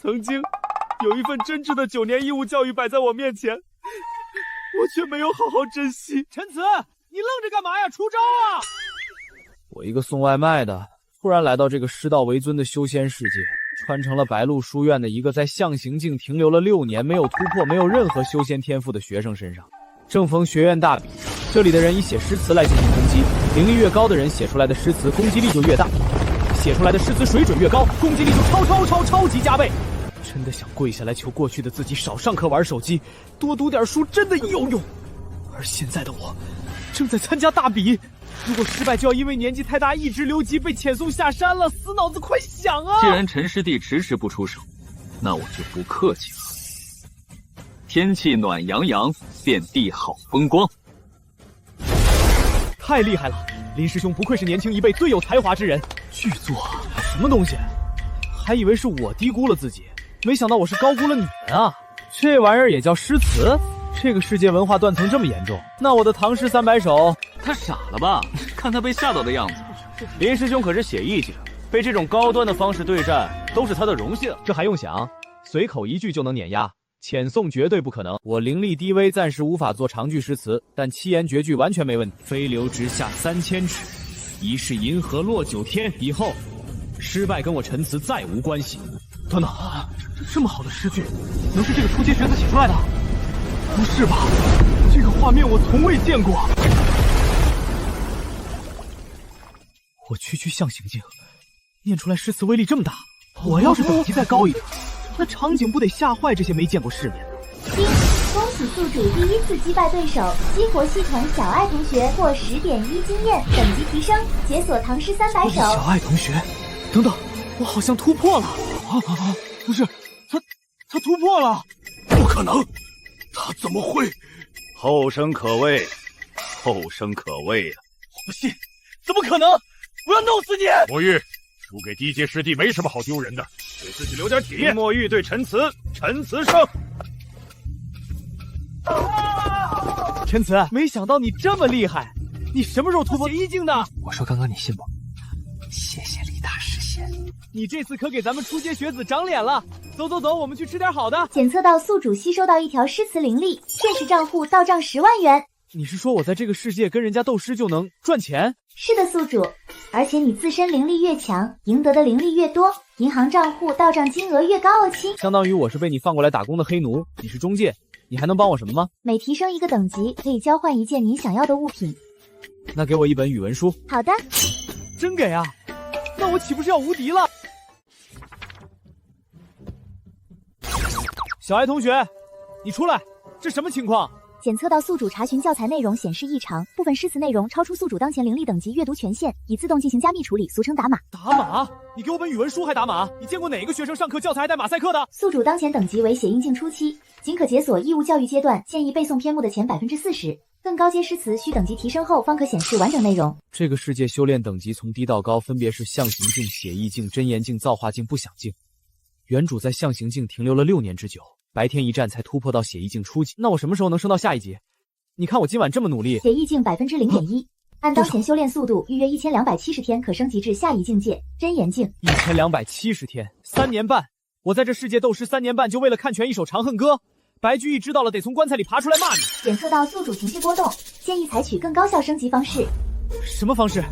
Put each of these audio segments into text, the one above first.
曾经有一份真挚的9年义务教育摆在我面前，我却没有好好珍惜。陈慈，你愣着干嘛呀？出招啊！我一个送外卖的，突然来到这个师道为尊的修仙世界，穿成了白鹿书院的一个在象形境停留了6年没有突破、没有任何修仙天赋的学生身上。正逢学院大比，这里的人以写诗词来进行攻击，灵力越高的人写出来的诗词攻击力就越大，写出来的诗词水准越高，攻击力就超级加倍。真的想跪下来求过去的自己少上课玩手机，多读点书，真的有用。而现在的我正在参加大比，如果失败就要因为年纪太大一直留级被遣送下山了，死脑子快想啊！既然陈师弟迟迟不出手，那我就不客气了。天气暖洋洋，遍地好风光。太厉害了，林师兄不愧是年轻一辈最有才华之人。巨作什么东西？还以为是我低估了自己，没想到我是高估了你们啊！这玩意儿也叫诗词？这个世界文化断层这么严重，那我的唐诗300首……他傻了吧？看他被吓到的样子。林师兄可是写意境，被这种高端的方式对战都是他的荣幸。这还用想？随口一句就能碾压，遣送绝对不可能。我灵力低微，暂时无法做长句诗词，但7言绝句完全没问题。飞流直下3000尺，疑是银河落9天。以后失败跟我陈词再无关系。等等，这么好的诗句，能是这个初阶学子写出来的？不是吧？这个画面我从未见过。我区象形境，念出来诗词威力这么大，我要是等级再高一点，那场景不得吓坏这些没见过世面的。恭喜宿主第1次击败对手，激活系统小爱同学获10.1经验，等级提升，解锁唐诗300首。小爱同学，等等，我好像突破了！不是，他突破了！不可能，他怎么会？后生可畏，后生可畏啊！不信，怎么可能？我要弄死你！墨玉，输给低阶师弟没什么好丢人的，给自己留点体面。墨玉对陈慈，陈慈胜。陈慈，没想到你这么厉害，你什么时候突破1境的？我说刚刚你信不？谢谢李大师仙，你这次可给咱们初阶学子长脸了。走，我们去吃点好的。检测到宿主吸收到1条诗词灵力，现实账户到账10万元。你是说我在这个世界跟人家斗诗就能赚钱？是的，宿主，而且你自身灵力越强，赢得的灵力越多，银行账户到账金额越高哦，亲。相当于我是被你放过来打工的黑奴，你是中介，你还能帮我什么吗？每提升1个等级，可以交换1件你想要的物品。那给我1本语文书。好的。真给啊？那我岂不是要无敌了？小爱同学，你出来，这什么情况？检测到宿主查询教材内容显示异常，部分诗词内容超出宿主当前灵力等级阅读权限，已自动进行加密处理，俗称打码。打码？你给我本语文书还打码？你见过哪个学生上课教材还带马赛克的？宿主当前等级为血印境初期，仅可解锁义务教育阶段建议背诵篇目的前40%，更高阶诗词需等级提升后方可显示完整内容。这个世界修炼等级从低到高分别是象形境、写意境、真言境、造化境、不想境。原主在象形境停留了6年之久，白天一战才突破到写意境初级，那我什么时候能升到下一级？你看我今晚这么努力，写意境0.1%，按当前修炼速度，预约1270天可升级至下一境界真言境。1270天，3年半，我在这世界斗诗3年半，就为了看全一首《长恨歌》。白居易知道了，得从棺材里爬出来骂你。检测到宿主情绪波动，建议采取更高效升级方式。什么方式？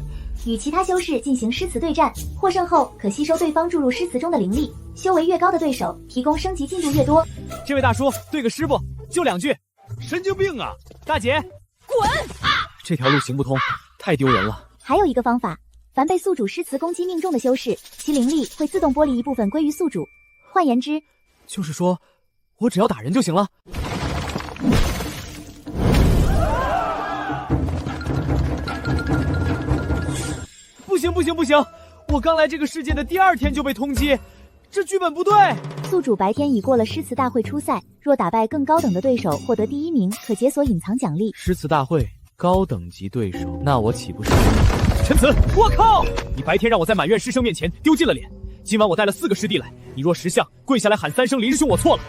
与其他修士进行诗词对战，获胜后可吸收对方注入诗词中的灵力，修为越高的对手提供升级进度越多。这位大叔，对个诗不？就2句。神经病啊！大姐，滚！这条路行不通，太丢人了。还有一个方法，凡被宿主诗词攻击命中的修士，其灵力会自动剥离一部分归于宿主。换言之，就是说，我只要打人就行了。不行！我刚来这个世界的第2天就被通缉，这剧本不对。宿主白天已过了诗词大会初赛，若打败更高等的对手，获得第1名，可解锁隐藏奖励。诗词大会高等级对手，那我岂不是？陈慈，我靠！你白天让我在满院师生面前丢尽了脸，今晚我带了4个师弟来，你若识相，跪下来喊3声林师兄，我错了。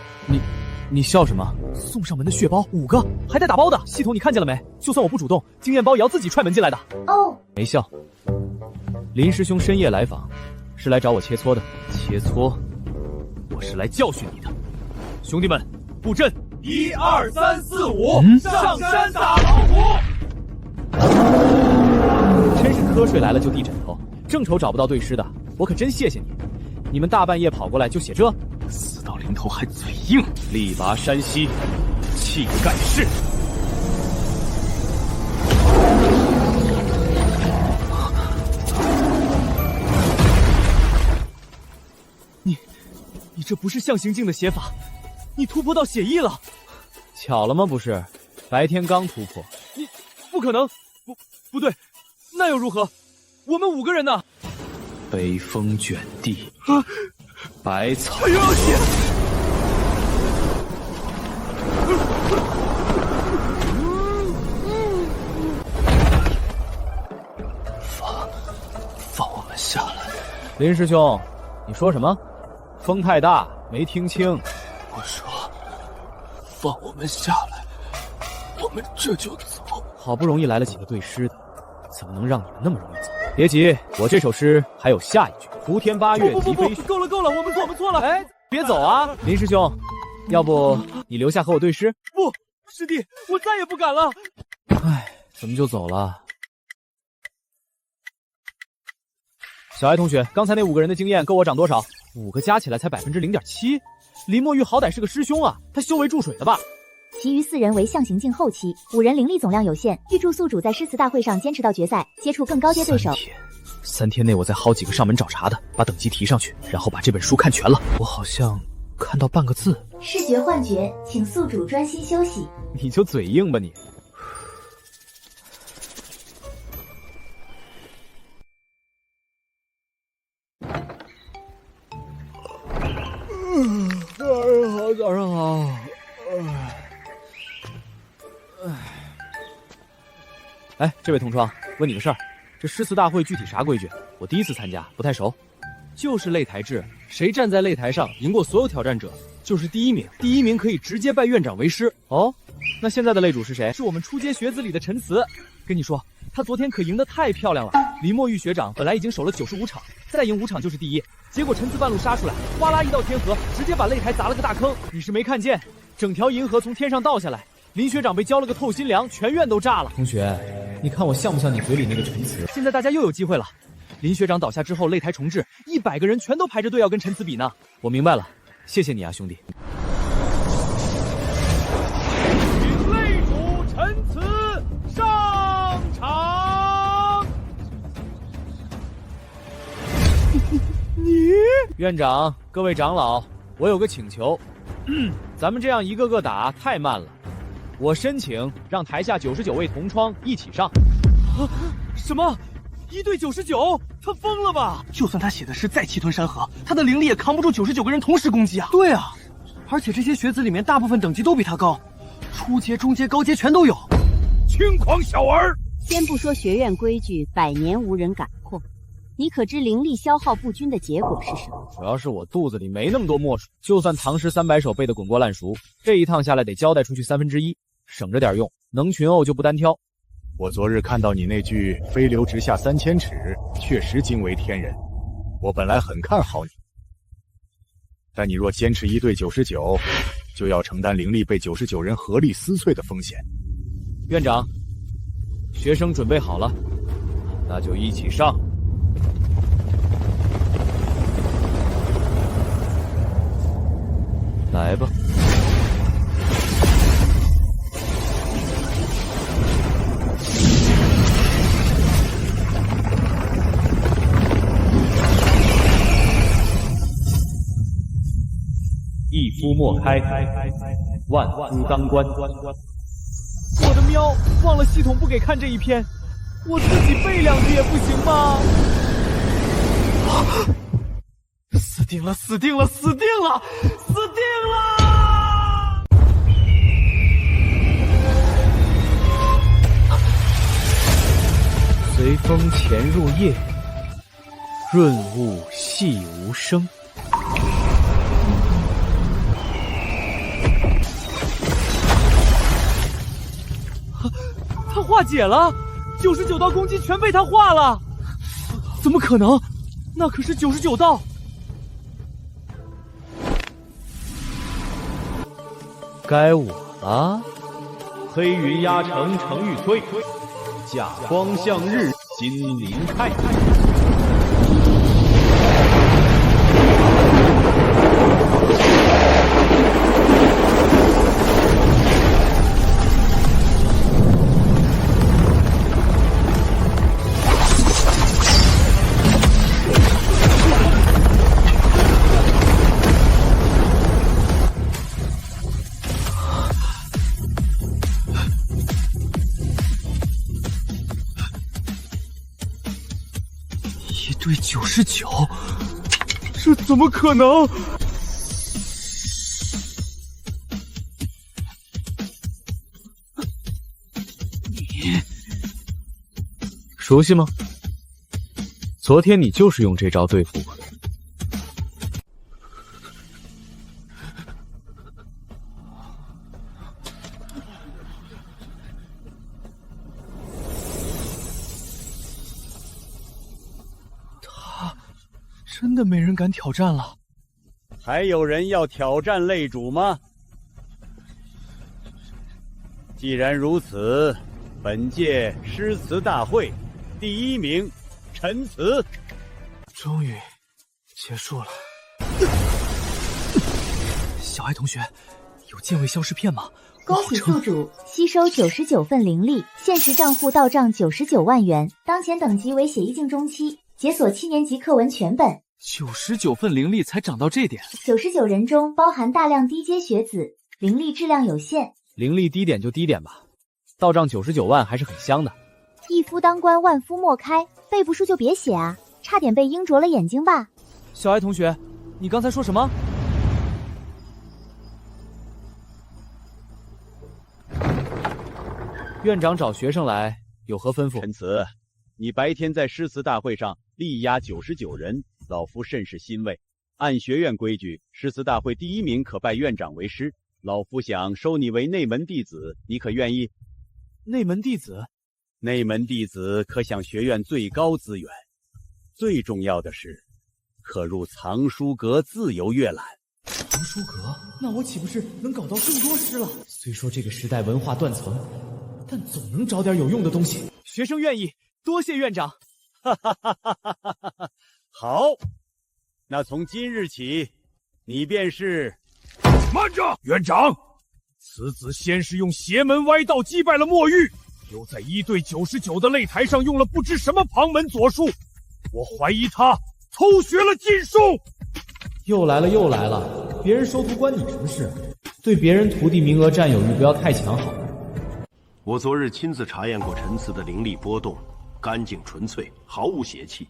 你笑什么？送上门的血包5个，还带打包的系统，你看见了没？就算我不主动，经验包也要自己踹门进来的。哦，没笑。林师兄深夜来访，是来找我切磋的。切磋？我是来教训你的。兄弟们，布阵！1、2、3、4、5，上山打老虎！真是瞌睡来了就递枕头，正愁找不到对诗的，我可真谢谢你。你们大半夜跑过来就写这，死到临头还嘴硬，力拔山兮，气盖世。你这不是象形镜的写法，你突破到血意了。巧了吗？不是，白天刚突破。你不可能，不对，那又如何？我们5个人呢？北风卷地，百草。哎呦血！放我们下来。林师兄，你说什么？风太大，没听清。我说，放我们下来，我们这就走。好不容易来了几个对诗的，怎么能让你们那么容易走？别急，我这首诗还有下一句：伏天8月即飞雪。够了，我们错了！哎，别走啊，林师兄，要不你留下和我对诗？不，师弟，我再也不敢了。哎，怎么就走了？小艾同学，刚才那5个人的经验够我涨多少？5个加起来才0.7%。林墨玉好歹是个师兄啊，他修为注水的吧？其余4人为象形境后期，5人灵力总量有限，预祝宿主在诗词大会上坚持到决赛，接触更高阶对手。3天内我再薅几个上门找茬的，把等级提上去，然后把这本书看全了。我好像看到半个字。视觉幻觉，请宿主专心休息。你就嘴硬吧你。早上好。哎，这位同窗，问你个事儿，这诗词大会具体啥规矩？我第一次参加，不太熟。就是擂台制，谁站在擂台上赢过所有挑战者，就是第1名。第1名可以直接拜院长为师。哦，那现在的擂主是谁？是我们初阶学子里的陈词。跟你说，他昨天可赢得太漂亮了。林墨玉学长本来已经守了95场，再赢5场就是第1。结果陈词半路杀出来，哗啦一道天河，直接把擂台砸了个大坑。你是没看见，整条银河从天上倒下来，林学长被浇了个透心凉，全院都炸了。同学，你看我像不像你嘴里那个陈词？现在大家又有机会了。林学长倒下之后，擂台重置，100个人全都排着队要跟陈词比呢。我明白了，谢谢你啊，兄弟。请擂主陈词上场。你院长，各位长老，我有个请求，咱们这样一个个打太慢了，我申请让台下99位同窗一起上。啊，什么？1对99？他疯了吧？就算他写的诗再气吞山河，他的灵力也扛不住99个人同时攻击啊！对啊，而且这些学子里面大部分等级都比他高，初阶、中阶、高阶全都有。轻狂小儿！先不说学院规矩百年无人敢破，你可知灵力消耗不均的结果是什么？主要是我肚子里没那么多墨水，就算唐诗300首背得滚锅烂熟，这一趟下来得交代出去1/3，省着点用，能群殴就不单挑。我昨日看到你那句“飞流直下3000尺”，确实惊为天人。我本来很看好你，但你若坚持1对99，就要承担灵力被99人合力撕碎的风险。院长，学生准备好了，那就一起上。来吧。一夫莫开，万夫当关。我的喵，忘了系统不给看这一篇，我自己背2句也不行吗？死定了！死定了！死定了！死定了！随风潜入夜，润物细无声。他化解了，99道攻击全被他化了，怎么可能？那可是99道。该我了。黑云压城城欲摧，甲光向日金鳞开。1对99，这怎么可能？你熟悉吗？昨天你就是用这招对付我的。真的没人敢挑战了。还有人要挑战擂主吗？既然如此，本届诗词大会第1名，陈词。终于结束了。小爱同学，有健胃消食片吗？恭喜宿主吸收99份灵力，现实账户到账99万元，当前等级为血意境中期，解锁7年级课文全本。99份灵力才涨到这点。99人中包含大量低阶学子，灵力质量有限。灵力低点就低点吧，到账99万还是很香的。一夫当关，万夫莫开，背不书就别写啊，差点被鹰啄了眼睛吧。小爱同学，你刚才说什么？院长找学生来，有何吩咐？陈词，你白天在诗词大会上力压99人，老夫甚是欣慰。按学院规矩，诗词大会第1名可拜院长为师。老夫想收你为内门弟子，你可愿意？内门弟子？内门弟子可享学院最高资源，最重要的是，可入藏书阁自由阅览。藏书阁？那我岂不是能搞到更多诗了？虽说这个时代文化断层，但总能找点有用的东西。学生愿意，多谢院长。哈哈哈哈哈哈！好，那从今日起，你便是。慢着，院长，此子先是用邪门歪道击败了墨玉，又在1对99的擂台上用了不知什么旁门左术，我怀疑他偷学了禁术。又来了，别人收徒关你什么事？对别人徒弟名额占有欲不要太强好了。我昨日亲自查验过陈词的灵力波动，干净纯粹，毫无邪气。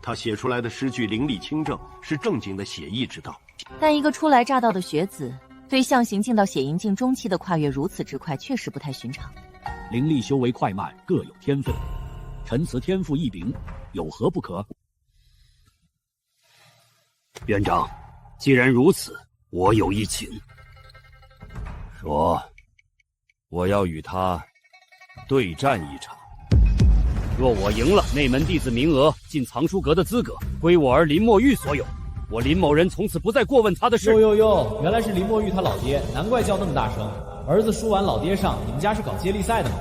他写出来的诗句灵力清正，是正经的写意之道。但一个初来乍到的学子，对象形境到血银境中期的跨越如此之快，确实不太寻常。灵力修为快慢各有天分，陈词天赋异禀，有何不可？院长，既然如此，我有一请。说，我要与他对战一场。若我赢了，内门弟子名额进藏书阁的资格归我儿林墨玉所有。我林某人从此不再过问他的事。哟，原来是林墨玉他老爹，难怪叫那么大声。儿子输完老爹上，你们家是搞接力赛的吗？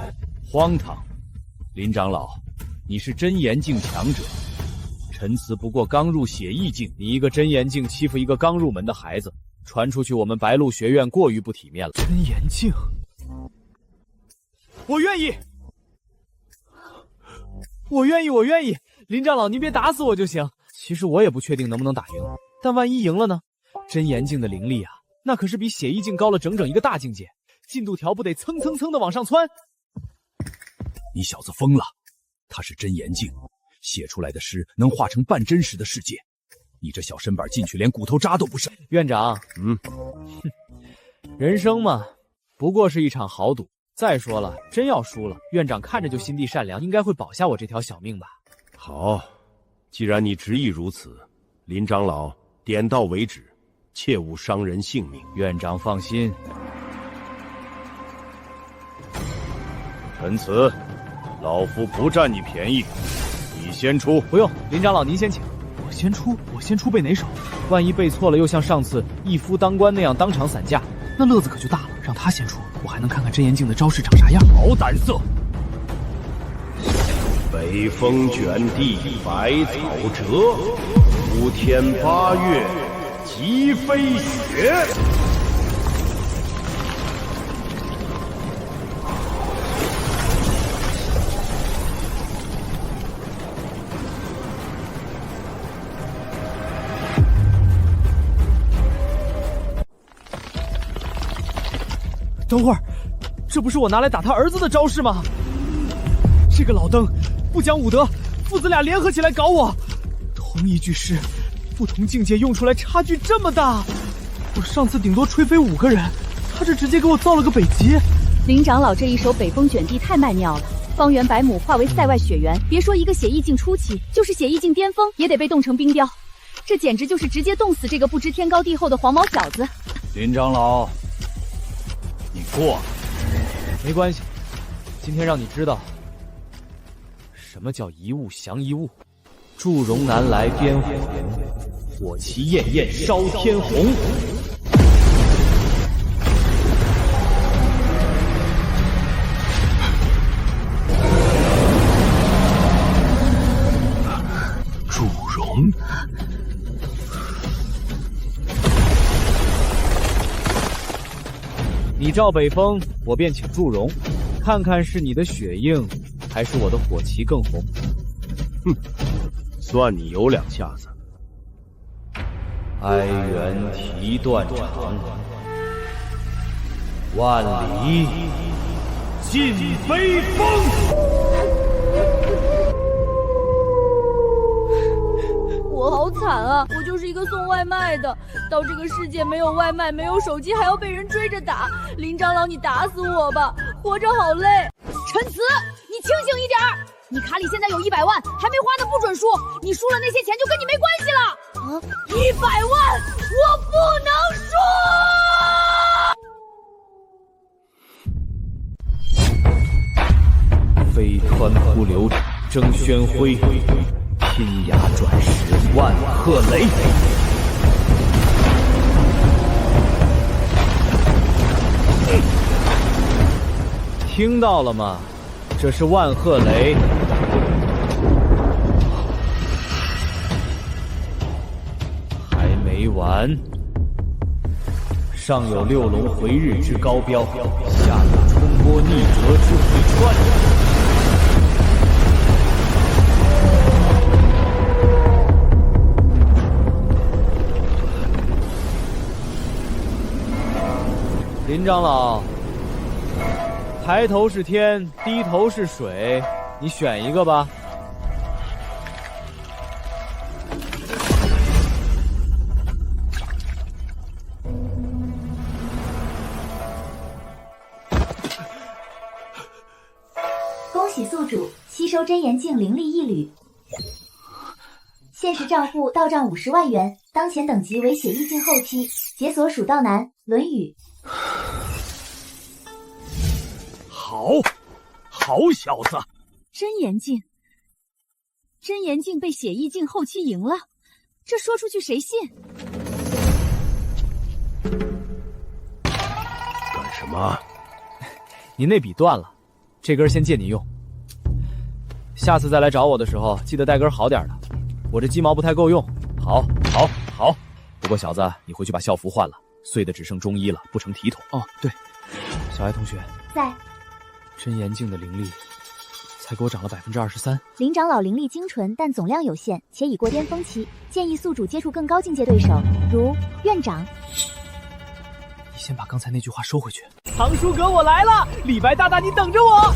荒唐！林长老，你是真言境强者，陈词不过刚入血意境，你一个真言境欺负一个刚入门的孩子，传出去我们白鹿学院过于不体面了。真言境，我愿意，林长老您别打死我就行。其实我也不确定能不能打赢，但万一赢了呢？真言境的灵力啊，那可是比血意境高了整整一个大境界，进度条不得蹭蹭蹭的往上窜。你小子疯了！他是真言境，写出来的诗能化成半真实的世界。你这小身板进去连骨头渣都不剩。院长，人生嘛，不过是一场豪赌。再说了，真要输了，院长看着就心地善良，应该会保下我这条小命吧。好，既然你执意如此，林长老点到为止，切勿伤人性命。院长放心。陈词，老夫不占你便宜，你先出。不用，林长老您先请。我先出背哪首？万一背错了，又像上次一夫当关那样当场散架，那乐子可就大了。让他先出，我还能看看真言镜的招式长啥样。好胆色！北风卷地，百草折，无天八月即飞雪。等会儿，这不是我拿来打他儿子的招式吗？这个老登不讲武德，父子俩联合起来搞我。同一句诗，不同境界用出来差距这么大。我上次顶多吹飞5个人，他这直接给我造了个北极。林长老这一手北风卷地太曼妙了，方圆100亩化为塞外雪原，别说一个血意境初期，就是血意境巅峰也得被冻成冰雕。这简直就是直接冻死这个不知天高地厚的黄毛小子。林长老，你过了。没关系，今天让你知道什么叫一物降一物。祝融南来边火红，火旗焰焰烧天红。祝融，你照北风，我便请祝融，看看是你的血硬，还是我的火旗更红。哼，算你有两下子。哀猿啼断肠，万里尽悲风。我好惨啊！我就是一个送外卖的，到这个世界没有外卖，没有手机，还要被人追着打。林长老，你打死我吧，活着好累。陈词，你清醒一点儿！你卡里现在有100万，还没花呢，不准输。你输了那些钱就跟你没关系了。啊，100万，我不能输。飞湍扑流，争喧灰。天涯转世万壑雷，听到了吗？这是万壑雷。还没完，上有6龙回日之高标，下有冲波逆折之回川。林长老，抬头是天，低头是水，你选一个吧。恭喜宿主吸收真言境灵力1缕，现实账户到账50万元，当前等级为血意境后期，解锁蜀道难。论语。好小子！真言境被血意境后期赢了，这说出去谁信？干什么？你那笔断了，这根先借你用。下次再来找我的时候，记得带根好点的。我这鸡毛不太够用。好。不过小子，你回去把校服换了，碎的只剩中医了，不成体统。哦，对。小艾同学在。真言境的灵力才给我涨了23%。林长老灵力精纯，但总量有限，且已过巅峰期，建议宿主接触更高境界对手，如院长。你先把刚才那句话收回去。唐叔阁，我来了！李白大大，你等着我！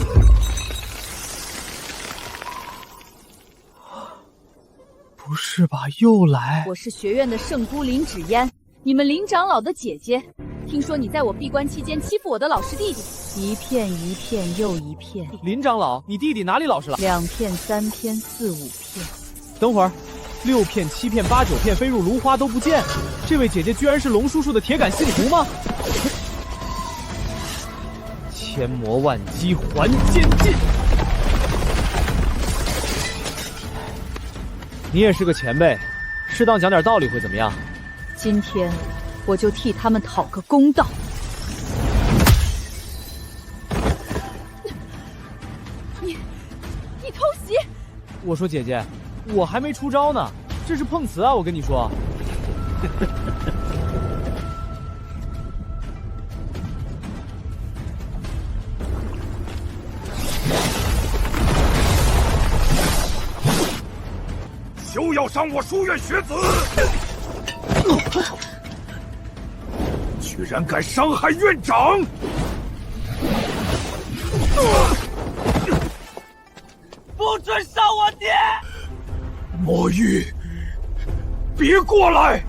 不是吧，又来？我是学院的圣姑林芷嫣，你们林长老的姐姐。听说你在我闭关期间欺负我的老师弟弟，一片一片又一片。林长老，你弟弟哪里老实了？2片、3片、4、5片。等会儿，6片、7片、8、9片飞入芦花都不见，这位姐姐居然是龙叔叔的铁杆信徒吗？千磨万击还剑劲。你也是个前辈，适当讲点道理会怎么样？今天我就替他们讨个公道。我说姐姐，我还没出招呢，这是碰瓷啊！我跟你说。休要伤我书院学子！居然敢伤害院长！不准伤我爹！墨玉，别过来！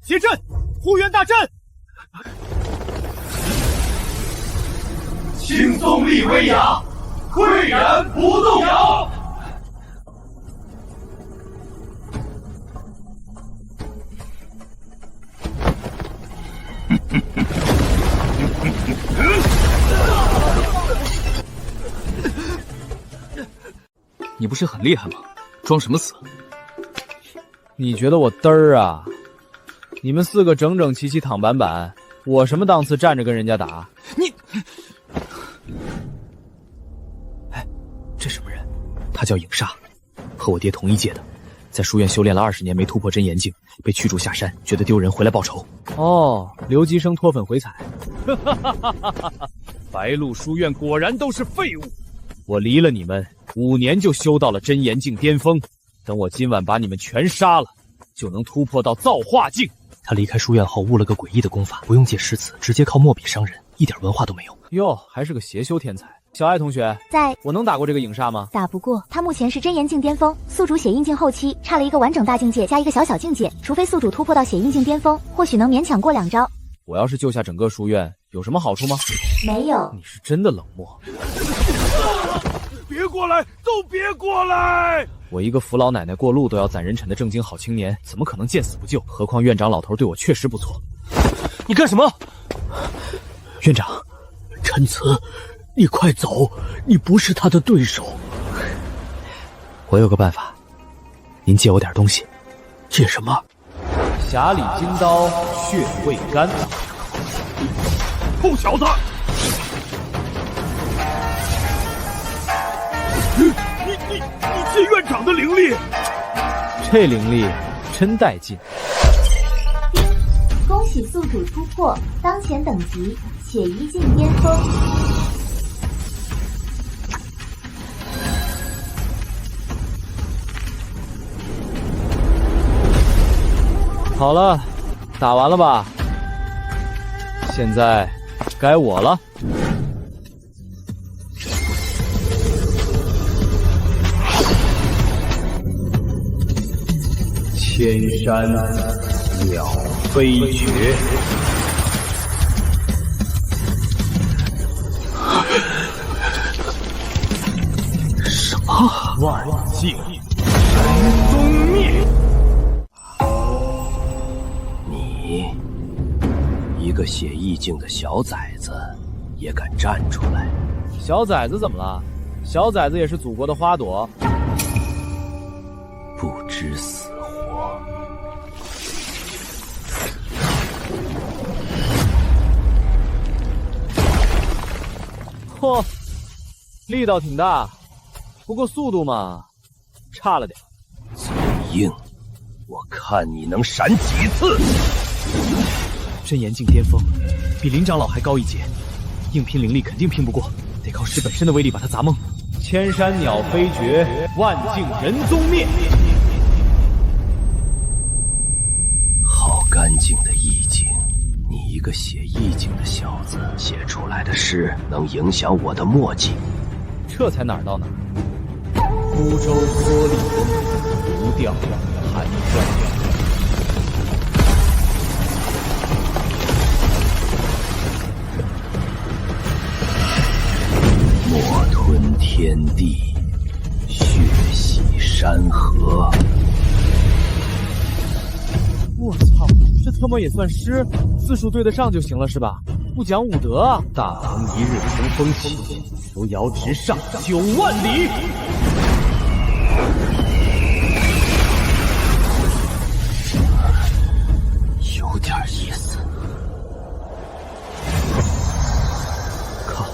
结阵，护院大阵！青松立威亚，岿然不动摇。你不是很厉害吗？装什么死？你觉得我嘚儿啊？你们4个整整齐齐躺板板，我什么档次站着跟人家打？你，哎，这什么人？他叫影煞，和我爹同一届的，在书院修炼了20年没突破真言境，被驱逐下山，觉得丢人回来报仇。哦，留级生脱粉回踩。白鹿书院果然都是废物。我离了你们5年就修到了真言境巅峰，等我今晚把你们全杀了，就能突破到造化境。他离开书院后悟了个诡异的功法，不用借诗词，直接靠墨笔伤人，一点文化都没有。哟，还是个邪修天才。小爱同学，在。我能打过这个影煞吗？打不过，他目前是真言境巅峰，宿主血印境后期，差了一个完整大境界加一个小小境界，除非宿主突破到血印境巅峰，或许能勉强过2招。我要是救下整个书院，有什么好处吗？没有。你是真的冷漠。别过来，都别过来！我一个扶老奶奶过路都要攒人臣的正经好青年，怎么可能见死不救？何况院长老头对我确实不错。你干什么？院长，陈慈，你快走，你不是他的对手。我有个办法，您借我点东西。借什么？匣里金刀，血未干。臭小子！你借院长的灵力？这灵力真带劲！恭喜宿主突破当前等级血一境巅峰。好了，打完了吧？现在该我了。千山鸟飞绝，什么万境神宗灭？你一个血意境的小崽子，也敢站出来？小崽子怎么了？小崽子也是祖国的花朵。不知死活！嚯，力道挺大，不过速度嘛，差了点。嘴硬，我看你能闪几次！真言境巅峰，比林长老还高一阶，硬拼灵力肯定拼不过，得靠诗本身的威力把他砸懵。千山鸟飞绝，万境人宗灭。好干净的意境，你一个写意境的小子写出来的诗，能影响我的墨迹？这才哪儿到哪儿。孤舟蓑笠，独钓寒江。墨吞天地，血洗山河。我操，这他妈也算诗？字数对得上就行了是吧？不讲武德啊！大唐一日同风起，扶摇直上9万里。有点意思。靠，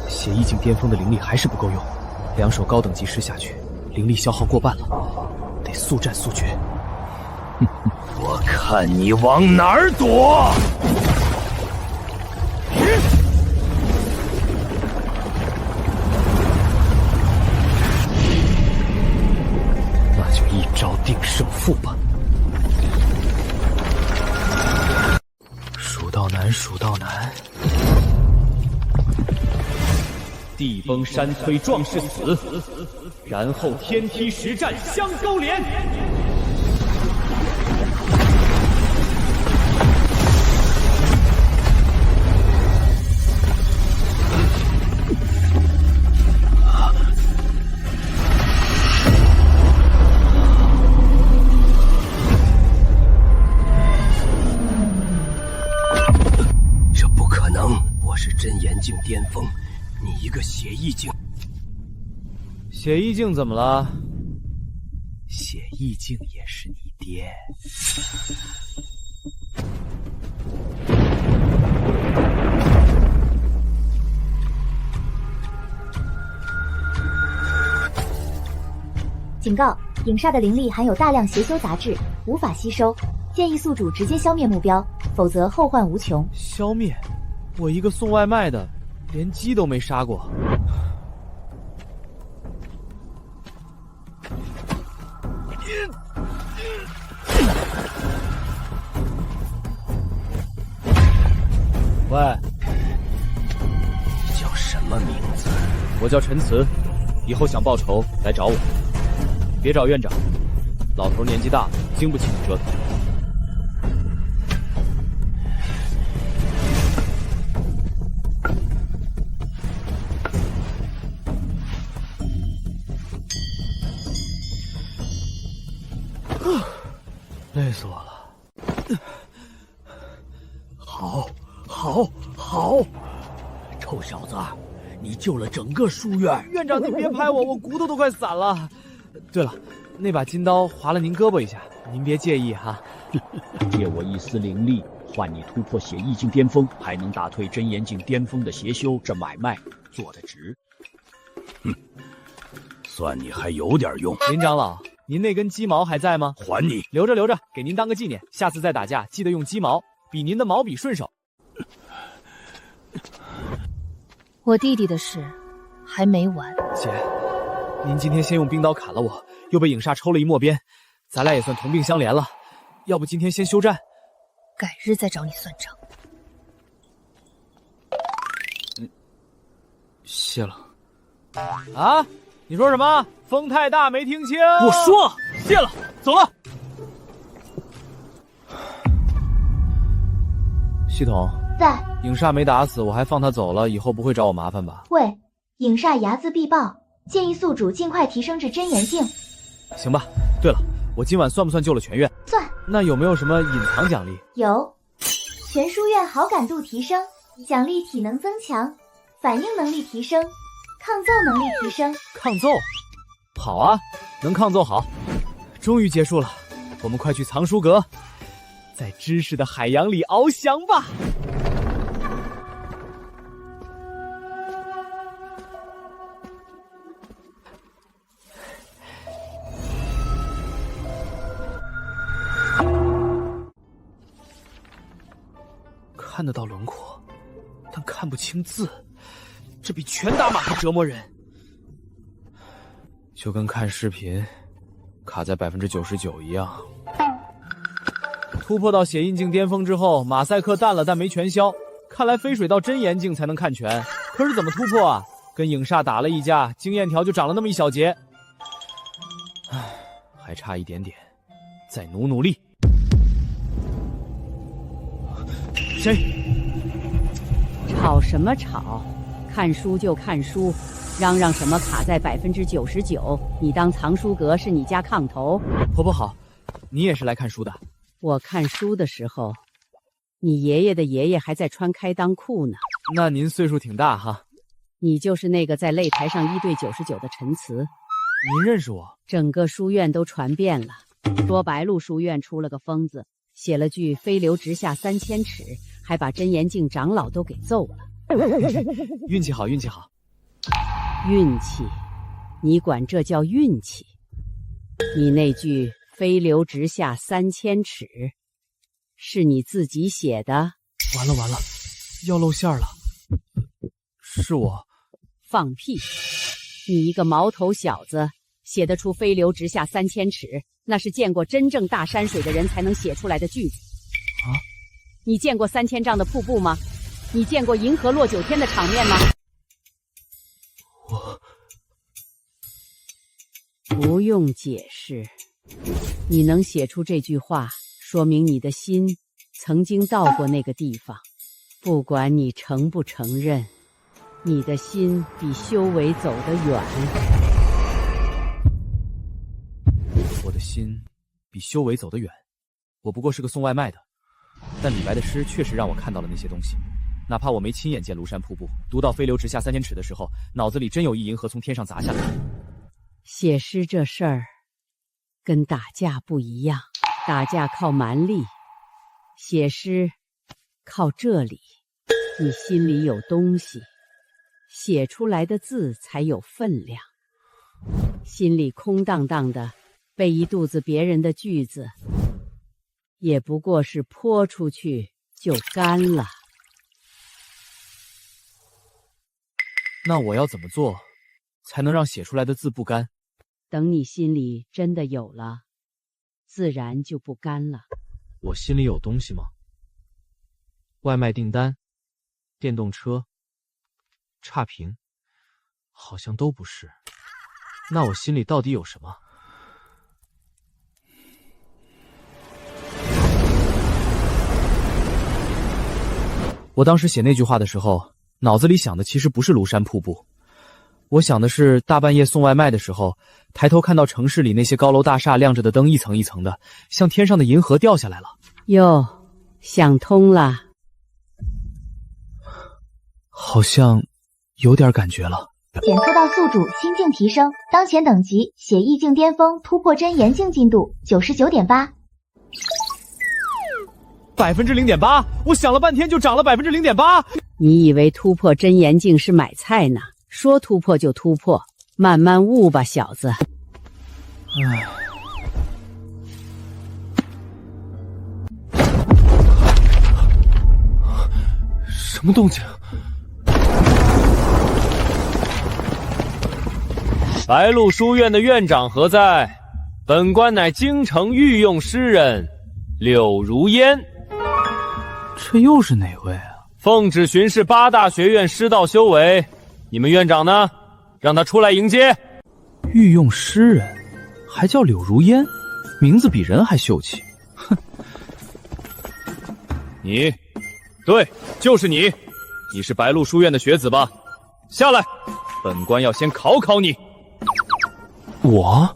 写血意境巅峰的灵力还是不够用，2手高等级施下去，灵力消耗过半了，得速战速决。我看你往哪儿躲！那就一招定胜负吧。蜀道难，蜀道难。地崩山摧，壮士死，然后天梯实战相勾连。这不可能！我是真言境巅峰。你一个血意境，血意境怎么了？血意境也是你爹。警告：影煞的灵力含有大量邪修杂质，无法吸收，建议宿主直接消灭目标，否则后患无穷。消灭？我一个送外卖的。连鸡都没杀过，喂，叫什么名字？我叫陈慈，以后想报仇来找我，别找院长，老头年纪大了，经不起你折腾。累死我了！好！臭小子，你救了整个书院。院长，您别拍我，我骨头都快散了。对了，那把金刀划了您胳膊一下，您别介意哈。借我一丝灵力，换你突破血意境巅峰，还能打退真言境巅峰的邪修，这买卖做得值。算你还有点用。林长老。您那根鸡毛还在吗？还你，留着，给您当个纪念。下次再打架，记得用鸡毛，比您的毛笔顺手。我弟弟的事还没完。姐，您今天先用冰刀砍了我，又被影煞抽了一墨鞭，咱俩也算同病相怜了。要不今天先休战，改日再找你算账。谢了。啊？你说什么？风太大没听清。我说了，谢了，走了。系统在。影煞没打死，我还放他走了，以后不会找我麻烦吧？喂，影煞睚眦必报，建议宿主尽快提升至真言境。行吧。对了，我今晚算不算救了全院？算。那有没有什么隐藏奖励？有，全书院好感度提升，奖励体能增强，反应能力提升。抗揍能力提升，抗揍，好啊，能抗揍好。终于结束了，我们快去藏书阁，在知识的海洋里翱翔吧。看得到轮廓，但看不清字。这比拳打马还折磨人，就跟看视频卡在99%一样。突破到血印境巅峰之后，马赛克淡了但没全消，看来非水到真言境才能看全。可是怎么突破啊？跟影煞打了一架，经验条就涨了那么一小节。唉，还差一点点，再努力。谁？吵什么吵？看书就看书，嚷嚷什么卡在99%？你当藏书阁是你家炕头？婆婆好，你也是来看书的。我看书的时候，你爷爷的爷爷还在穿开裆裤呢。那您岁数挺大哈。你就是那个在擂台上1对99的陈慈。您认识我？整个书院都传遍了，说白鹿书院出了个疯子，写了句飞流直下3000尺，还把真言境长老都给揍了。运气好，运气好。运气？你管这叫运气？你那句“飞流直下3000尺”，是你自己写的？完了完了，要露馅了。是我。放屁！你一个毛头小子，写得出“飞流直下3000尺”，那是见过真正大山水的人才能写出来的句子。啊？你见过3000丈的瀑布吗？你见过银河落9天的场面吗？我不用解释，你能写出这句话，说明你的心曾经到过那个地方。不管你承不承认，你的心比修为走得远。我的心比修为走得远。我不过是个送外卖的，但李白的诗确实让我看到了那些东西。哪怕我没亲眼见庐山瀑布，读到飞流直下3000尺的时候，脑子里真有一银河从天上砸下来。写诗这事儿跟打架不一样，打架靠蛮力，写诗靠这里。你心里有东西，写出来的字才有分量。心里空荡荡的，背一肚子别人的句子，也不过是泼出去就干了。那我要怎么做，才能让写出来的字不干？等你心里真的有了，自然就不干了。我心里有东西吗？外卖订单、电动车、差评，好像都不是。那我心里到底有什么？我当时写那句话的时候，脑子里想的其实不是庐山瀑布，我想的是大半夜送外卖的时候，抬头看到城市里那些高楼大厦亮着的灯一层一层的，像天上的银河掉下来了。哟，想通了。好像有点感觉了。检测到宿主心境提升，当前等级血意境巅峰突破真言境进度 99.8%。0.8%，我想了半天就涨了0.8%。你以为突破真言境是买菜呢？说突破就突破，慢慢悟吧，小子。唉，什么动静？白鹿书院的院长何在？本官乃京城御用诗人柳如烟。这又是哪位啊？奉旨巡视8大学院师道修为，你们院长呢？让他出来迎接。御用诗人，还叫柳如烟，名字比人还秀气。哼！你，对，就是你。你是白鹿书院的学子吧？下来，本官要先考考你。我？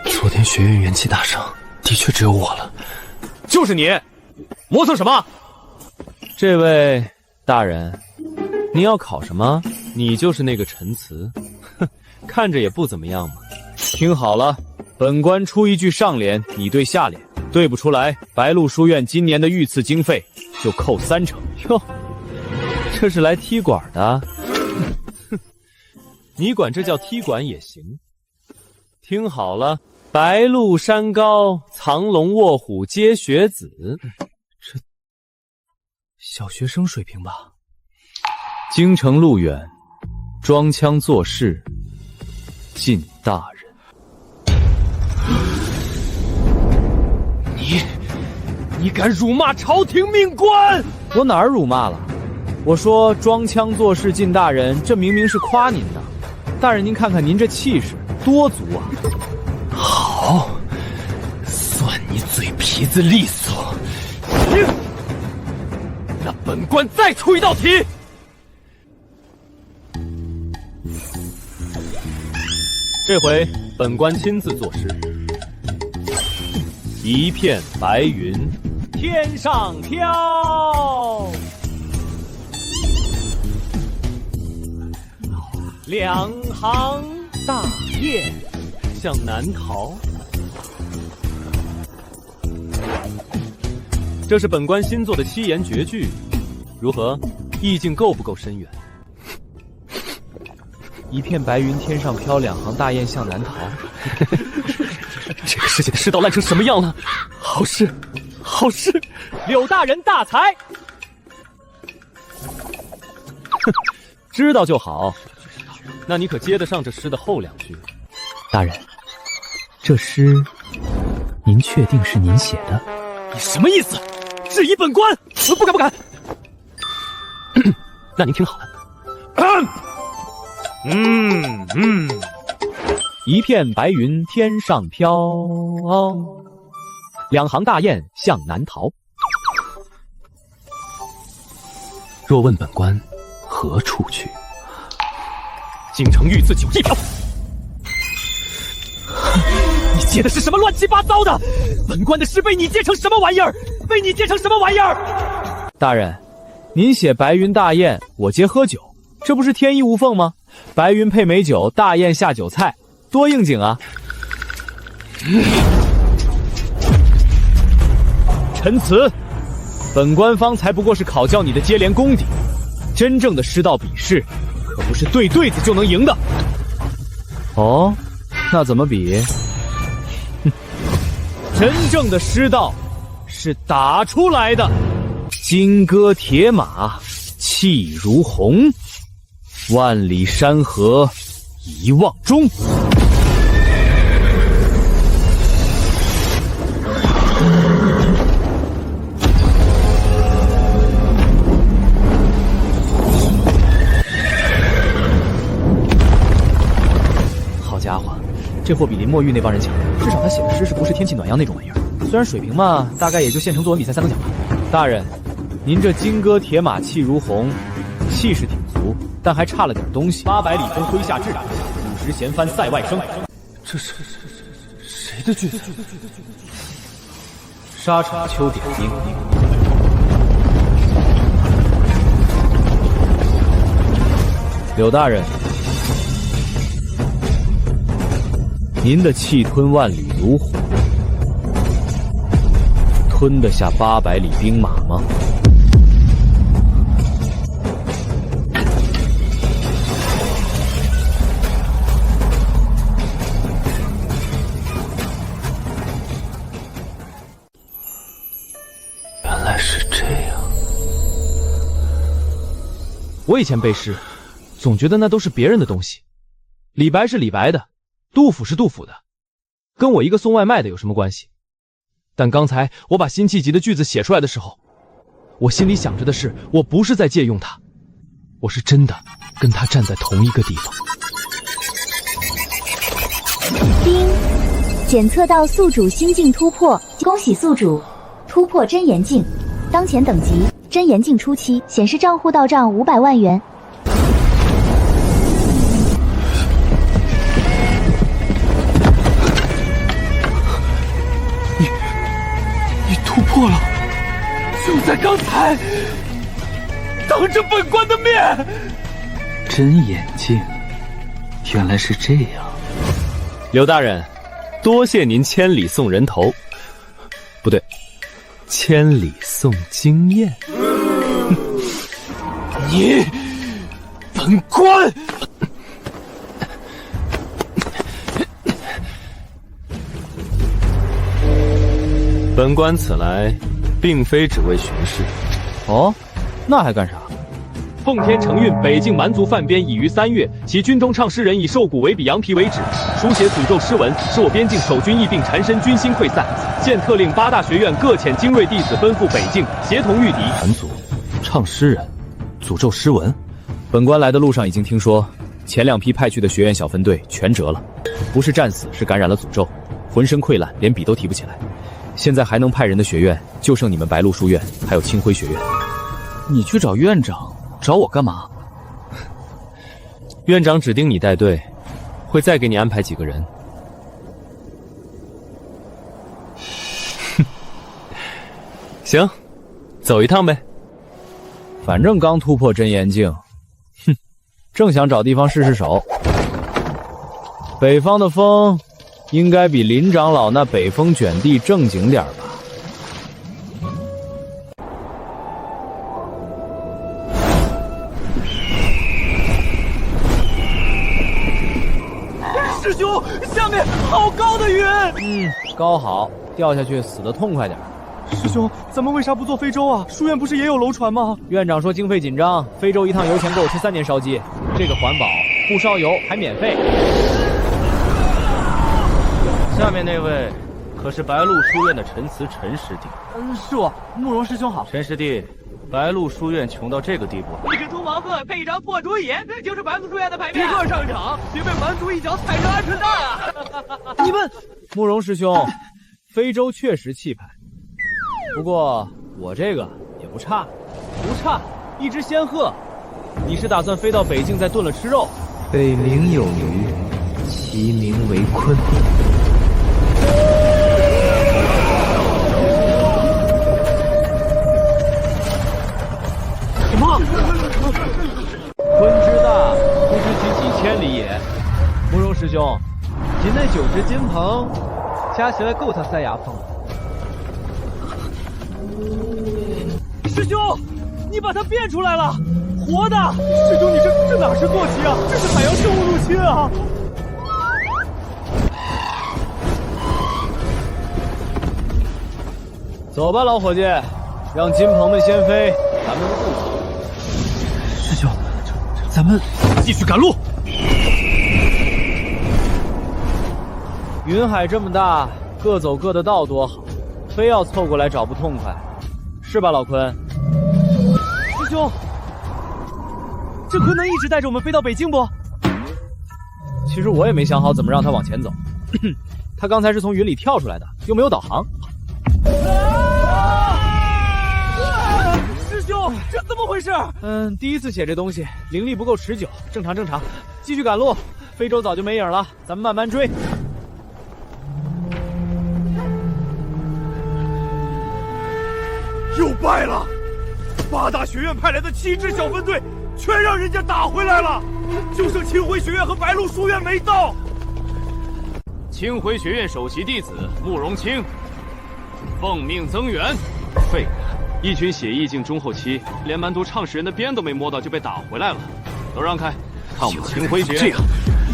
昨天学院元气大伤，的确只有我了。就是你，磨蹭什么？这位大人，您要考什么？你就是那个陈词，哼，看着也不怎么样嘛。听好了，本官出一句上联，你对下联，对不出来，白鹿书院今年的御赐经费就扣30%。哟，这是来踢馆的？哼，你管这叫踢馆也行。听好了，白鹿山高，藏龙卧虎皆学子。这小学生水平吧。京城路远，装腔作势尽大人。你敢辱骂朝廷命官？我哪儿辱骂了？我说装腔作势尽大人，这明明是夸您的。大人您看看您这气势多足啊！好，算你嘴皮子利索。那本官再出一道题。这回本官亲自作诗。一片白云天上飘，两行大雁向南逃。这是本官新作的7言绝句，如何？意境够不够深远？一片白云天上飘，两行大雁向南逃。这个世界的世道烂成什么样了？好事，好事！柳大人大才。哼，知道就好。那你可接得上这诗的后2句？大人，这诗，您确定是您写的？你什么意思？质疑本官？不敢不敢。那您听好了。一片白云天上飘，两行大雁向南逃。若问本官何处去？京城御赐酒一瓢。你借的是什么乱七八糟的？本官的诗被你借成什么玩意儿？被你借成什么玩意儿？大人，您写白云大雁，我接喝酒，这不是天衣无缝吗？白云配美酒，大雁下酒菜，多应景啊！陈词，本官方才不过是考教你的接连功底，真正的诗道比试，可不是对对子就能赢的。哦，那怎么比？真正的诗道是打出来的。金戈铁马，气如虹，万里山河一望中。好家伙，这货比林墨玉那帮人强，至少他写的诗是不是天气暖阳那种玩意儿？虽然水平嘛，大概也就县城作文比赛3等奖吧。大人，您这金戈铁马气如虹，气势挺足，但还差了点东西。800里风麾下炙，50弦翻塞外声。这是谁的句子？沙场秋点兵。柳大人，您的气吞万里如虎，吞得下800里兵马吗？原来是这样。我以前背诗，总觉得那都是别人的东西。李白是李白的，杜甫是杜甫的，跟我一个送外卖的有什么关系？但刚才我把辛弃疾的句子写出来的时候，我心里想着的是，我不是在借用他，我是真的跟他站在同一个地方。丁，检测到宿主心境突破，恭喜宿主突破真言境，当前等级真言境初期，显示账户到账500万元。你突破了，就在刚才，当着本官的面。真眼镜，原来是这样。刘大人，多谢您千里送人头，不对，千里送经验。你，本官。本官此来，并非只为巡视。哦，那还干啥？奉天承运，北境蛮族犯边已于3月，其军中唱诗人以瘦骨为笔，羊皮为纸，书写诅咒诗文，使我边境守军疫病缠身，军心溃散。现特令8大学院各遣精锐弟子奔赴北境，协同御敌。蛮族唱诗人，诅咒诗文。本官来的路上已经听说，前2批派去的学院小分队全折了，不是战死，是感染了诅咒，浑身溃烂，连笔都提不起来。现在还能派人的学院，就剩你们白鹿书院，还有清辉学院。你去找院长，找我干嘛？院长指定你带队，会再给你安排几个人。行，走一趟呗。反正刚突破真言境，正想找地方试试手。北方的风，应该比林长老那北风卷地正经点吧。师兄，下面好高的云。高好，掉下去死得痛快点。师兄，咱们为啥不坐非洲啊？书院不是也有楼船吗？院长说经费紧张，非洲一趟油钱够吃3年烧鸡，这个环保，不烧油还免费。下面那位可是白鹿书院的陈词陈师弟。是我，慕容师兄好。陈师弟，白鹿书院穷到这个地步，一只猪毛鹤配一张破竹椅，就是白鹿书院的牌面。即刻上场，别被蛮族一脚踩成鹌鹑蛋啊！你们，慕容师兄，非洲确实气派，不过我这个也不差，一只仙鹤。你是打算飞到北境再炖了吃肉？北冥有鱼，其名为鲲。什么？鲲之大，不知其几千里也。慕容师兄，您那9只金鹏，加起来够他3牙碰了。师兄，你把它变出来了，活的！师兄，你这哪是坐骑啊？这是海洋生物入侵啊！走吧，老伙计，让金鹏们先飞，咱们不走。师兄，咱们继续赶路。云海这么大，各走各的道多好，非要凑过来找不痛快，是吧，老鲲？师兄，这鲲能一直带着我们飞到北境不？其实我也没想好怎么让他往前走。他刚才是从云里跳出来的，又没有导航。师兄，这怎么回事？第一次写这东西，灵力不够持久，正常。继续赶路，非洲早就没影了，咱们慢慢追。又败了，8大学院派来的7支小分队全让人家打回来了，就剩清辉学院和白鹿书院没到。清辉学院首席弟子慕容清，奉命增援。废物，一群血意境中后期，连蛮族创始人的边都没摸到就被打回来了。都让开，看我们清辉学院。这样，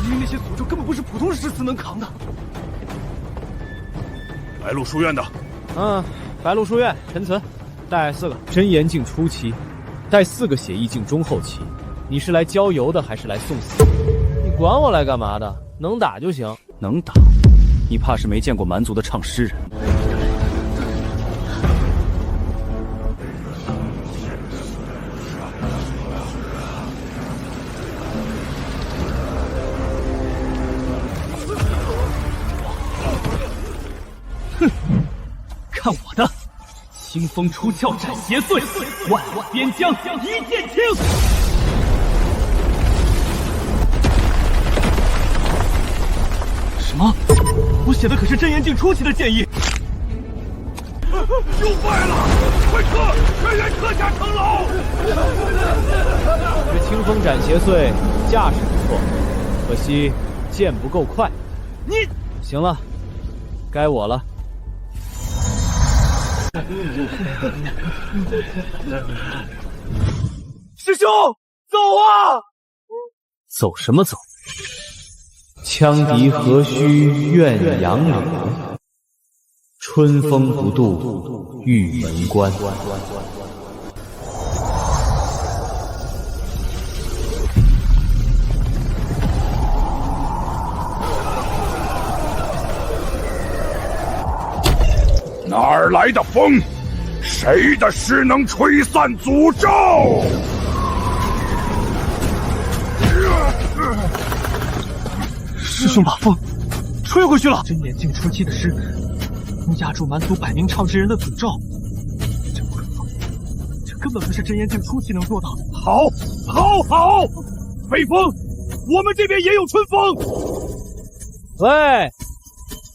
因为那些诅咒根本不是普通诗词能扛的。白鹿书院的，白鹿书院陈词。带4个真言境初期，带4个血意境中后期。你是来郊游的还是来送死？你管我来干嘛的？能打就行。能打？你怕是没见过蛮族的唱诗人。哼，看我的！清风出鞘斩邪祟，万边疆一剑清。什么？我写的可是真言境初期的剑意。又败了！快撤！全员撤下城楼！这清风斩邪祟架势不错，可惜剑不够快。你行了，该我了。师兄，走啊！走什么走？羌笛何须怨杨柳，春风不度玉门关。哪儿来的风？谁的诗能吹散诅咒？师兄把风吹回去了。真言境初期的诗，能压住蛮族百名唱诗人的诅咒，这不可能，这根本不是真言境初期能做到的。好，北风，我们这边也有春风。喂，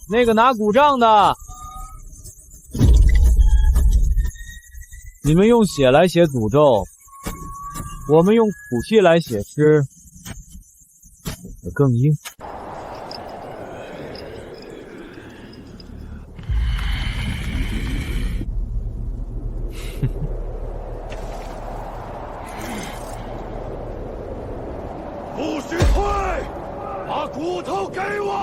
那个拿鼓杖的。你们用血来写诅咒，我们用苦气来写诗，哪个更硬？不许退！把骨头给我！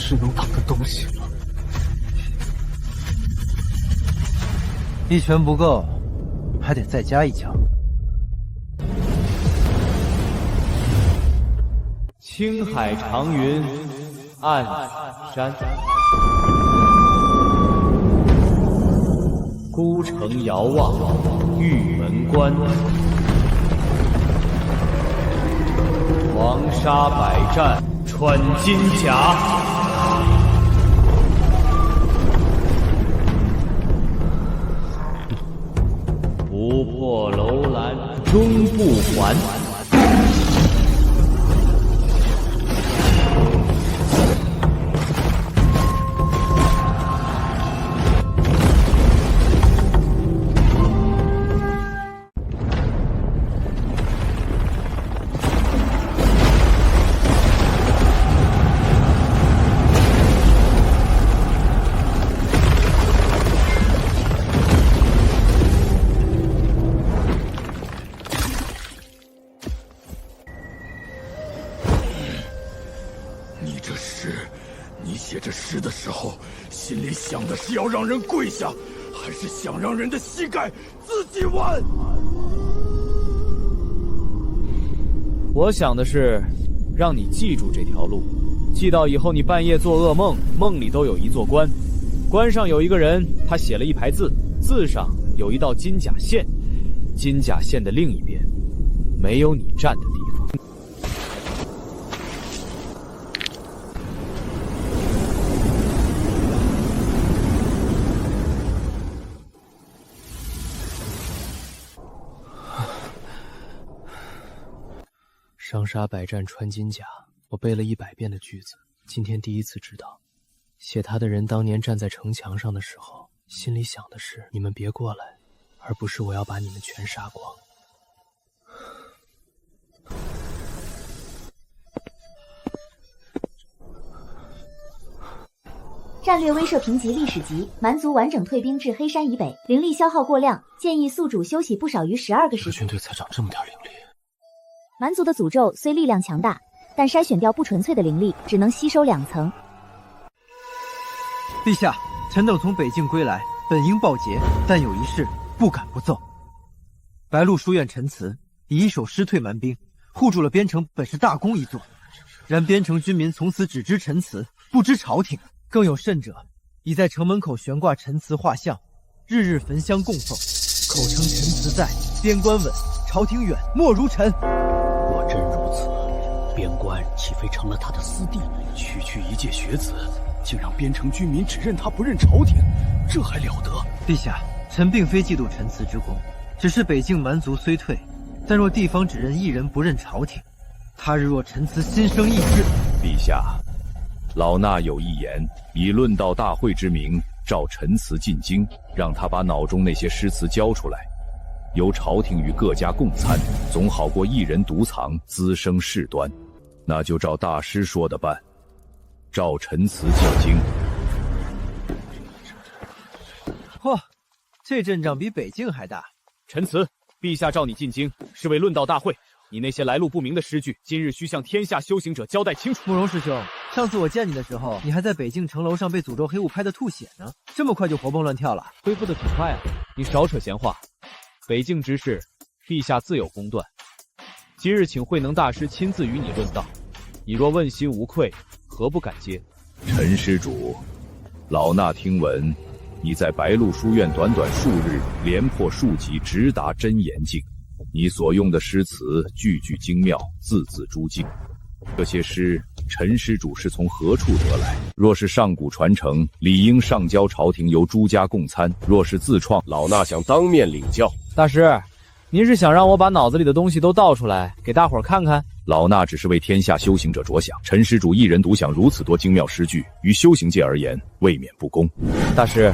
是能挡的东西了。一拳不够，还得再加一脚。青海长云暗山，孤城遥望玉门关。黄沙百战穿金甲，不破楼兰终不还。想的是要让人跪下，还是想让人的膝盖自己弯？我想的是，让你记住这条路，记到以后你半夜做噩梦，梦里都有一座关，关上有一个人，他写了一排字，字上有一道金甲线，金甲线的另一边，没有你站的地方。伤杀百战穿金甲，我背了100遍的句子，今天第一次知道，写他的人当年站在城墙上的时候，心里想的是你们别过来，而不是我要把你们全杀光。战略威慑评级历史级，蛮族完整退兵至黑山以北，灵力消耗过量，建议宿主休息不少于12个时辰。军队才长这么点灵力。蛮族的诅咒虽力量强大，但筛选掉不纯粹的灵力，只能吸收2层。陛下，臣等从北境归来，本应报捷，但有一事不敢不奏。白鹿书院陈词以一手师退蛮兵，护住了边城，本是大功一座。然边城军民从此只知陈词，不知朝廷。更有甚者，已在城门口悬挂陈词画像，日日焚香供奉，口称陈词在，边关稳，朝廷远，莫如臣。果真如此，边关岂非成了他的私地？区区一介学子，竟让边城居民只认他不认朝廷，这还了得？陛下，臣并非嫉妒陈词之功，只是北境蛮族虽退，但若地方只认一人不认朝廷，他日若陈词心生异志，陛下，老衲有一言，以论道大会之名，召陈词进京，让他把脑中那些诗词交出来，由朝廷与各家共参，总好过一人独藏，滋生事端。那就照大师说的办，召陈词进京。嚯，这阵仗比北境还大。陈词，陛下召你进京，是为论道大会。你那些来路不明的诗句，今日需向天下修行者交代清楚。慕容师兄，上次我见你的时候，你还在北境城楼上被诅咒黑雾拍得吐血呢，这么快就活蹦乱跳了？恢复得挺快啊！你少扯闲话。北境之事，陛下自有公断。今日请慧能大师亲自与你论道，你若问心无愧，何不敢接？陈施主，老衲听闻你在白鹿书院短短数日，连破数级，直达真言境。你所用的诗词句句精妙，字字珠玑。这些诗，陈施主是从何处得来？若是上古传承，理应上交朝廷，由诸家共参；若是自创，老衲想当面领教。大师，您是想让我把脑子里的东西都倒出来，给大伙儿看看？老衲只是为天下修行者着想。陈施主一人独享如此多精妙诗句，于修行界而言，未免不公。大师，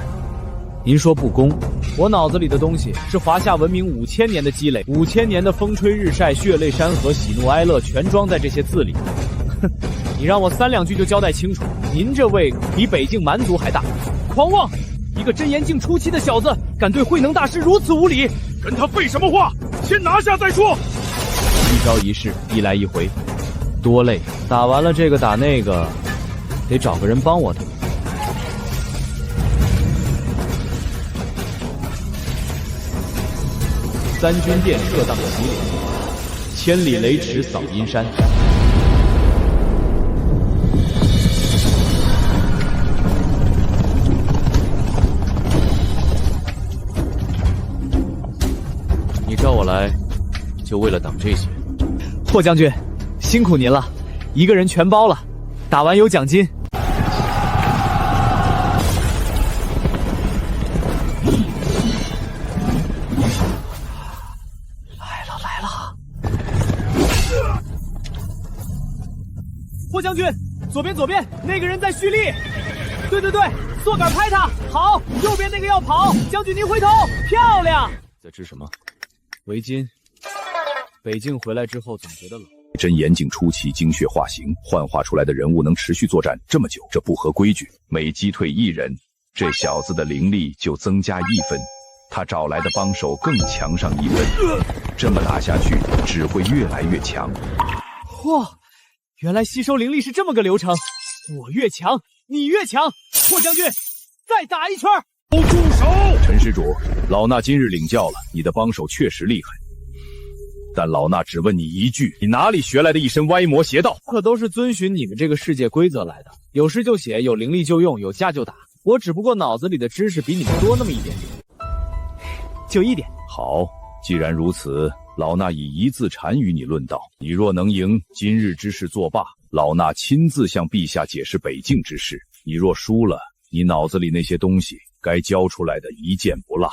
您说不公，我脑子里的东西是华夏文明5000年的积累，5000年的风吹日晒、血泪山河、喜怒哀乐，全装在这些字里。哼，你让我3两句就交代清楚，您这位比北境蛮族还大，狂妄！一个真言境初期的小子，敢对慧能大师如此无礼，跟他废什么话？先拿下再说。一招一式，一来一回，多累！打完了这个打那个，得找个人帮我的。三军殿撤荡洗礼，千里雷池扫阴山。你召我来，就为了挡这些？霍将军，辛苦您了，一个人全包了，打完有奖金。来了！霍将军，左边，那个人在蓄力。对，坐杆拍他。好，右边那个要跑，将军您回头，漂亮。在织什么？围巾。北境回来之后总觉得冷。真言境初期精血化形，幻化出来的人物能持续作战这么久，这不合规矩。每击退一人，这小子的灵力就增加1分，他找来的帮手更强上1分。这么打下去，只会越来越强。嚯，原来吸收灵力是这么个流程。我越强，你越强。霍将军，再打一圈。住手！陈施主，老衲今日领教了，你的帮手确实厉害。但老衲只问你一句，你哪里学来的一身歪魔邪道？可都是遵循你们这个世界规则来的，有诗就写，有灵力就用，有架就打。我只不过脑子里的知识比你们多那么一点点，就1点。好，既然如此，老衲以1字禅与你论道。你若能赢，今日之事作罢，老衲亲自向陛下解释北境之事。你若输了，你脑子里那些东西该交出来的一件不落。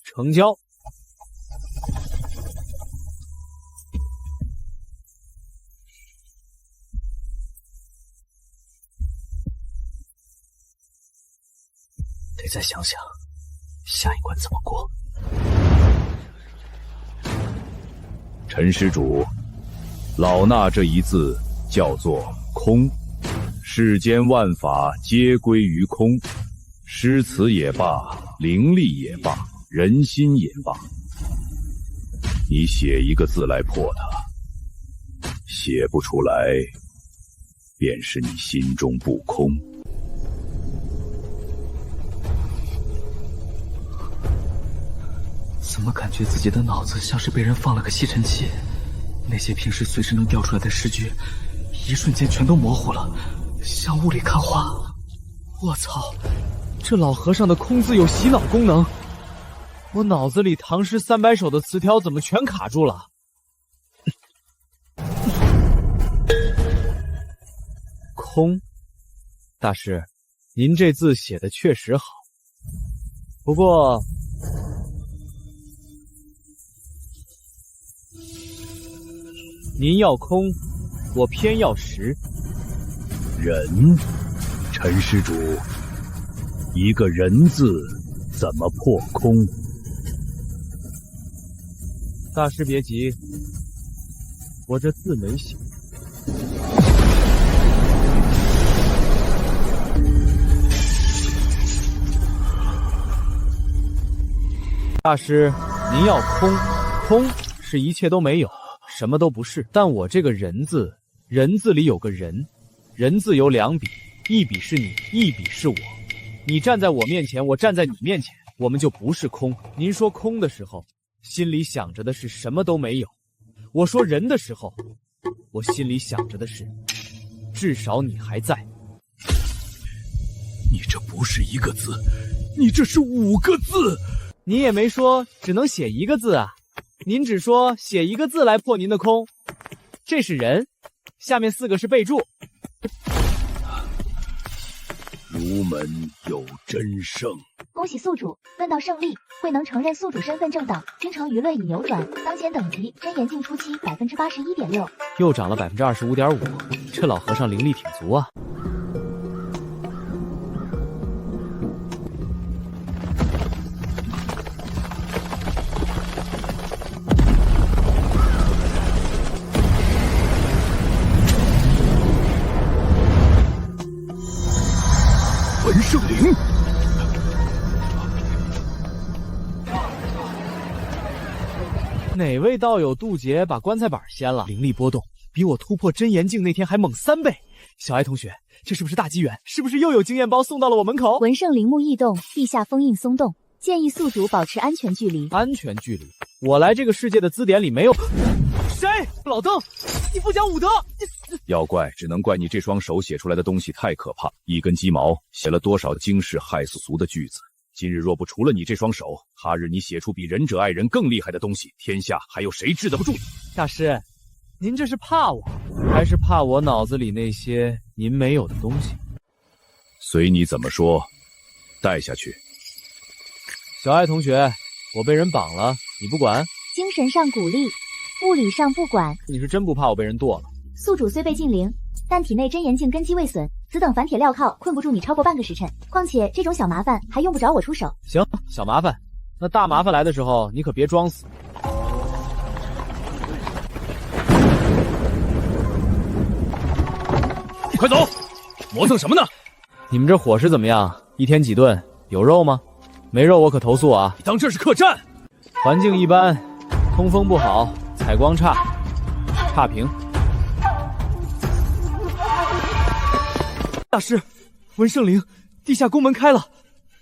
成交。得再想想下一关怎么过。陈施主，老衲这一字叫做空，世间万法皆归于空，诗词也罢，灵力也罢，人心也罢，你写一个字来破它，写不出来，便是你心中不空。怎么感觉自己的脑子像是被人放了个吸尘器？那些平时随时能调出来的诗句，一瞬间全都模糊了，像雾里看花。我操，这老和尚的空字有洗脑功能，我脑子里唐诗300首的词条怎么全卡住了？空，大师，您这字写的确实好，不过您要空，我偏要实。人，陈施主，一个人字怎么破空？大师别急，我这字没写。大师，您要空，空是一切都没有，什么都不是。但我这个人字，人字里有个人，人字有2笔，一笔是你，一笔是我。你站在我面前，我站在你面前，我们就不是空。您说空的时候，心里想着的是什么都没有；我说人的时候，我心里想着的是，至少你还在。你这不是1个字，你这是5个字。你也没说只能写1个字啊，您只说写1个字来破您的空。这是人，下面4个是备注。儒门有真圣。恭喜宿主论道胜利，未能承认宿主身份政党，京城舆论已扭转。当前等级真言境初期81.6%，又涨了25.5%，这老和尚灵力挺足啊。文圣灵，哪位道友渡劫把棺材板掀了？灵力波动比我突破真言境那天还猛3倍，小艾同学，这是不是大机缘？是不是又有经验包送到了我门口？文胜陵墓异动，地下封印松动，建议宿主保持安全距离。安全距离？我来这个世界的字典里没有。谁？老邓，你不讲武德！要怪只能怪你这双手写出来的东西太可怕，一根鸡毛写了多少惊世骇俗的句子。今日若不除了你这双手，他日你写出比仁者爱人更厉害的东西，天下还有谁治得不住你？大师，您这是怕我，还是怕我脑子里那些您没有的东西？随你怎么说，带下去。小艾同学，我被人绑了，你不管？精神上鼓励，物理上不管。你是真不怕我被人剁了？宿主虽被禁灵，但体内真言境根基未损，此等反铁镣铐困不住你超过半个时辰。况且这种小麻烦还用不着我出手。行，小麻烦，那大麻烦来的时候，你可别装死。快走！磨蹭什么呢？你们这伙食怎么样？一天几顿？有肉吗？没肉我可投诉啊！你当这是客栈？环境一般，通风不好，采光差，差评。大师，文胜陵地下宫门开了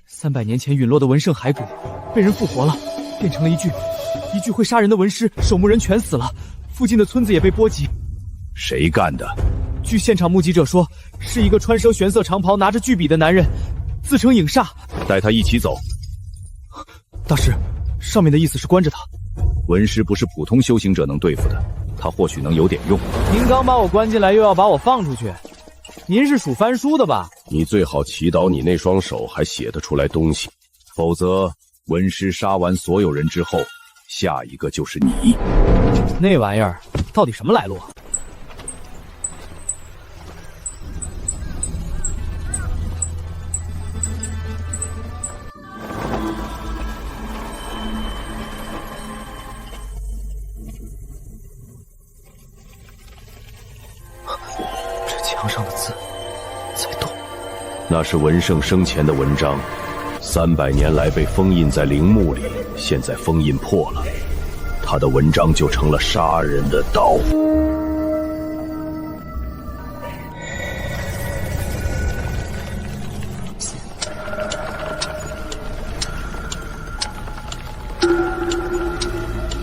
，300年前陨落的文胜骸骨被人复活了，变成了一具会杀人的文尸，守墓人全死了，附近的村子也被波及。谁干的？据现场目击者说，是一个穿身玄色长袍、拿着巨笔的男人，自称影煞。带他一起走。大师，上面的意思是关着他。文尸不是普通修行者能对付的，他或许能有点用。您刚把我关进来，又要把我放出去，您是数翻书的吧？你最好祈祷你那双手还写得出来东西，否则文尸杀完所有人之后，下一个就是你。那玩意儿到底什么来路？墙上的字在动，那是文胜生前的文章，300年来被封印在陵墓里，现在封印破了，他的文章就成了杀人的刀。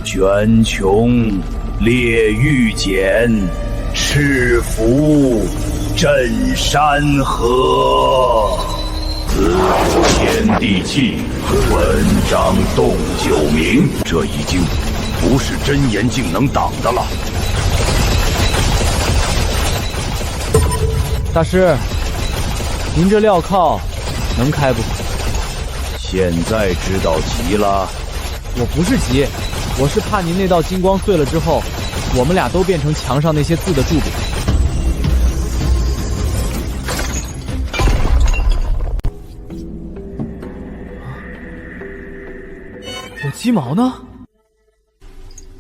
卷穹列玉简，赤符镇山河。自古天地气，文章动九冥，这已经不是真言境能挡的了。大师，您这镣铐能开不？现在知道急了？我不是急，我是怕您那道金光碎了之后，我们俩都变成墙上那些字的注笔。我鸡毛呢？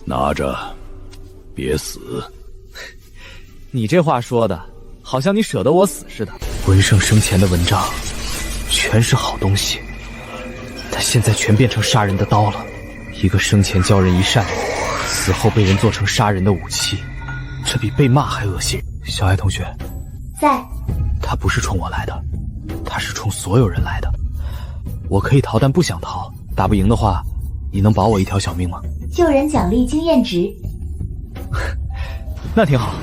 拿着，别死。你这话说的，好像你舍得我死似的。文胜生前的文章，全是好东西，但现在全变成杀人的刀了。一个生前教人一善，死后被人做成杀人的武器，这比被骂还恶心。小艾同学，在。他不是冲我来的，他是冲所有人来的。我可以逃，但不想逃。打不赢的话，你能保我一条小命吗？救人奖励经验值。那挺好。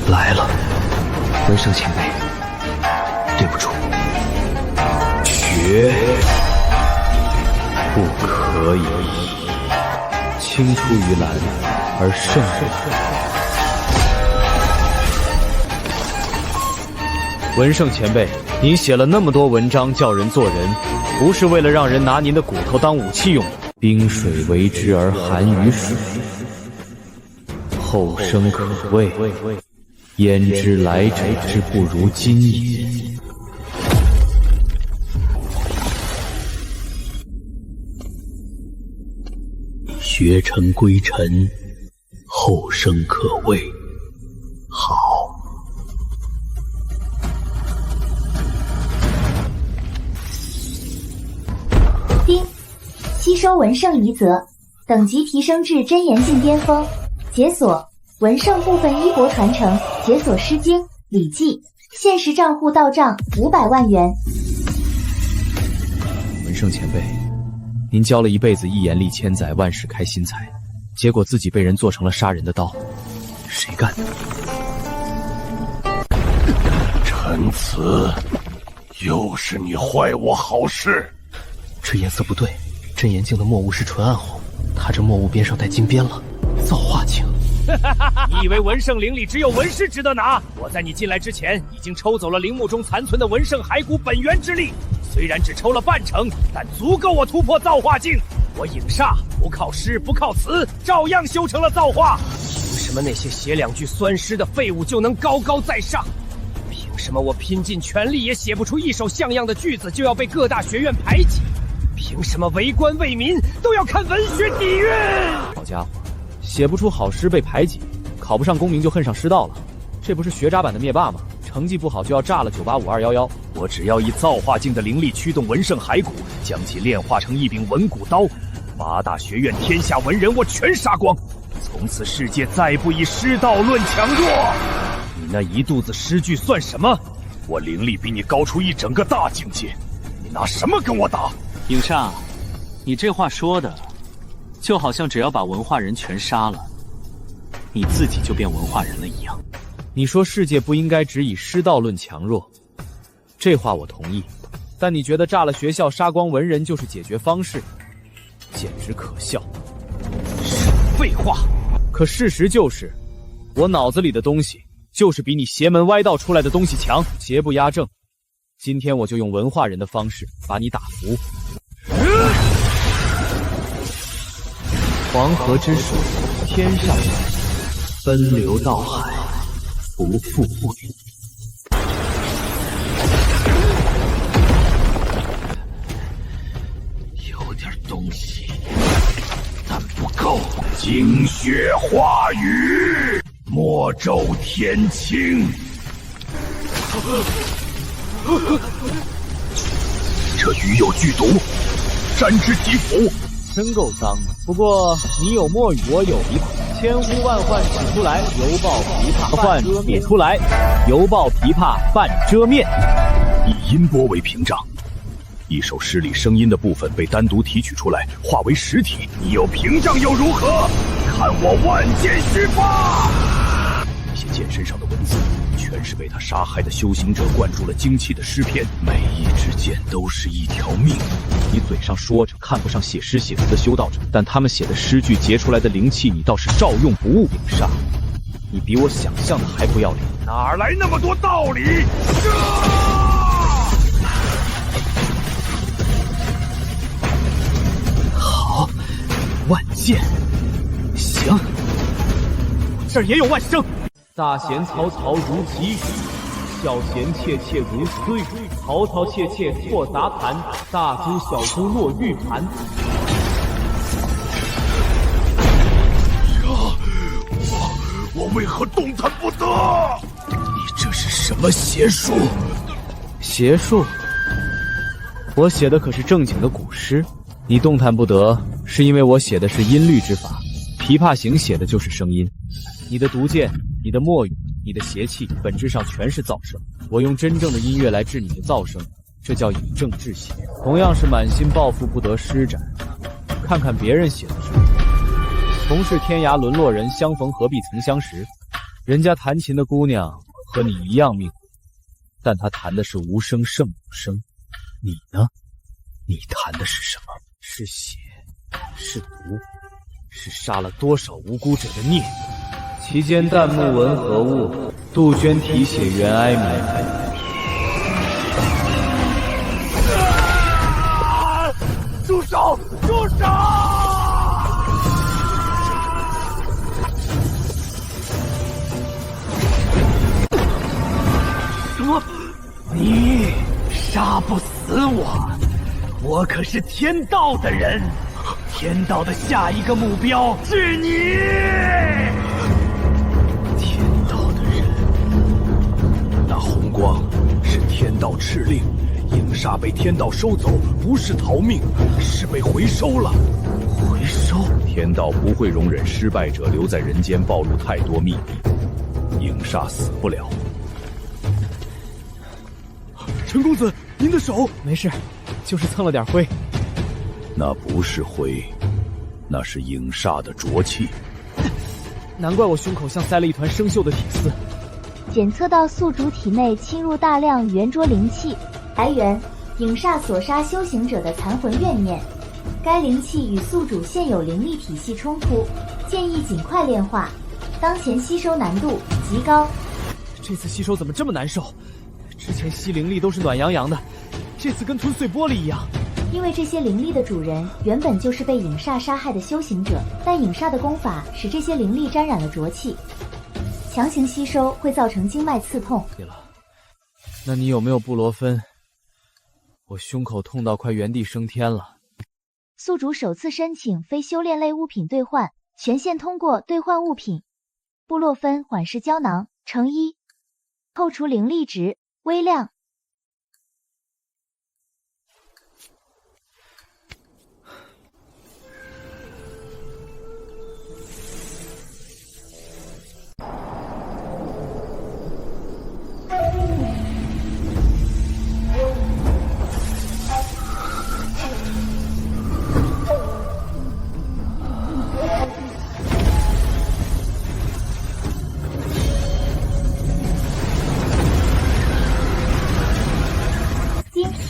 来了，文胜前辈，对不住。绝不可以青出于蓝而胜于蓝。文胜前辈，您写了那么多文章教人做人，不是为了让人拿您的骨头当武器用的。冰水为之而寒于水，后生可畏，焉知来者之不如今也。学成归尘，后生可畏。好。丁，吸收文胜遗则，等级提升至真言境巅峰，解锁文圣部分衣钵传承，解锁诗经、礼记，现实账户到账500万元。文圣前辈，您教了一辈子一言立千载，万事开心财，结果自己被人做成了杀人的刀，谁干的？陈词，又是你坏我好事。这颜色不对，真言境的墨雾是纯暗红，他这墨雾边上带金边了，造化境。你以为文圣陵里只有文师值得拿？我在你进来之前，已经抽走了陵墓中残存的文圣骸骨本源之力，虽然只抽了半成，但足够我突破造化境。我影煞不靠诗不靠词，照样修成了造化。凭什么那些写2句酸诗的废物就能高高在上？凭什么我拼尽全力也写不出一首像样的句子，就要被各大学院排挤？凭什么为官为民都要看文学底蕴？好家伙，写不出好诗被排挤，考不上功名就恨上师道了，这不是学渣版的灭霸吗？成绩不好就要炸了985-211。我只要以造化境的灵力驱动文圣骸骨，将其炼化成一柄文骨刀，8大学院天下文人我全杀光，从此世界再不以师道论强弱。你那一肚子诗句算什么？我灵力比你高出一整个大境界，你拿什么跟我打？影煞，你这话说的，就好像只要把文化人全杀了，你自己就变文化人了一样。你说世界不应该只以师道论强弱，这话我同意，但你觉得炸了学校杀光文人就是解决方式，简直可笑。废话。可事实就是，我脑子里的东西就是比你邪门歪道出来的东西强，邪不压正。今天我就用文化人的方式把你打服。黄河之水天上来，奔流到海不复回。有点东西，但不够。精血化雨，墨咒天清。这鱼有剧毒，沾之即腐。真够脏的。不过你有墨雨，我有琵琶，千呼万唤始出来，犹抱琵琶半遮面。出来，犹抱琵琶半遮面。以音波为屏障，一首诗里声音的部分被单独提取出来，化为实体。你有屏障又如何？看我万剑虚发！那些剑身上的文字，全是被他杀害的修行者灌注了精气的诗篇，每一支剑都是一条命。你嘴上说着看不上写诗写词的修道者，但他们写的诗句结出来的灵气，你倒是照用不误。影煞，你比我想象的还不要脸。哪来那么多道理？好，万剑，行，这儿也有万生。大贤曹操如急雨，小贤切切如催雨。曹操切切错杂谈，大珠小珠落玉盘。我为何动弹不得？你这是什么邪术？邪术？我写的可是正经的古诗，你动弹不得，是因为我写的是音律之法。琵琶行写的就是声音，你的毒箭，你的墨雨，你的邪气，本质上全是噪声。我用真正的音乐来治你的噪声，这叫以正治邪。同样是满心抱负不得施展，看看别人写的诗。同是天涯沦落人，相逢何必曾相识。人家弹琴的姑娘和你一样命苦，但她弹的是无声胜无声。你呢？你弹的是什么？是血，是毒，是杀了多少无辜者的孽。其间弹幕文何物？杜鹃题写原哀鸣。住手！住手！什么？你杀不死我！我可是天道的人，天道的下一个目标是你。天道的人，那红光是天道敕令，影煞煞被天道收走，不是逃命，是被回收了。回收？天道不会容忍失败者留在人间暴露太多秘密。影煞死不了。陈公子，您的手没事，就是蹭了点灰。那不是灰，那是影煞的浊气。难怪我胸口像塞了一团生锈的铁丝。检测到宿主体内侵入大量圆浊灵气，来源：影煞所杀修行者的残魂怨念。该灵气与宿主现有灵力体系冲突，建议尽快炼化。当前吸收难度极高。这次吸收怎么这么难受？之前吸灵力都是暖洋洋的，这次跟吞碎玻璃一样。因为这些灵力的主人原本就是被影煞杀害的修行者，但影煞的功法使这些灵力沾染了浊气。强行吸收会造成经脉刺痛。对了，那你有没有布罗芬？我胸口痛到快原地升天了。宿主首次申请非修炼类物品兑换，权限通过兑换物品。布洛芬缓释胶囊乘1，扣除灵力值，微量。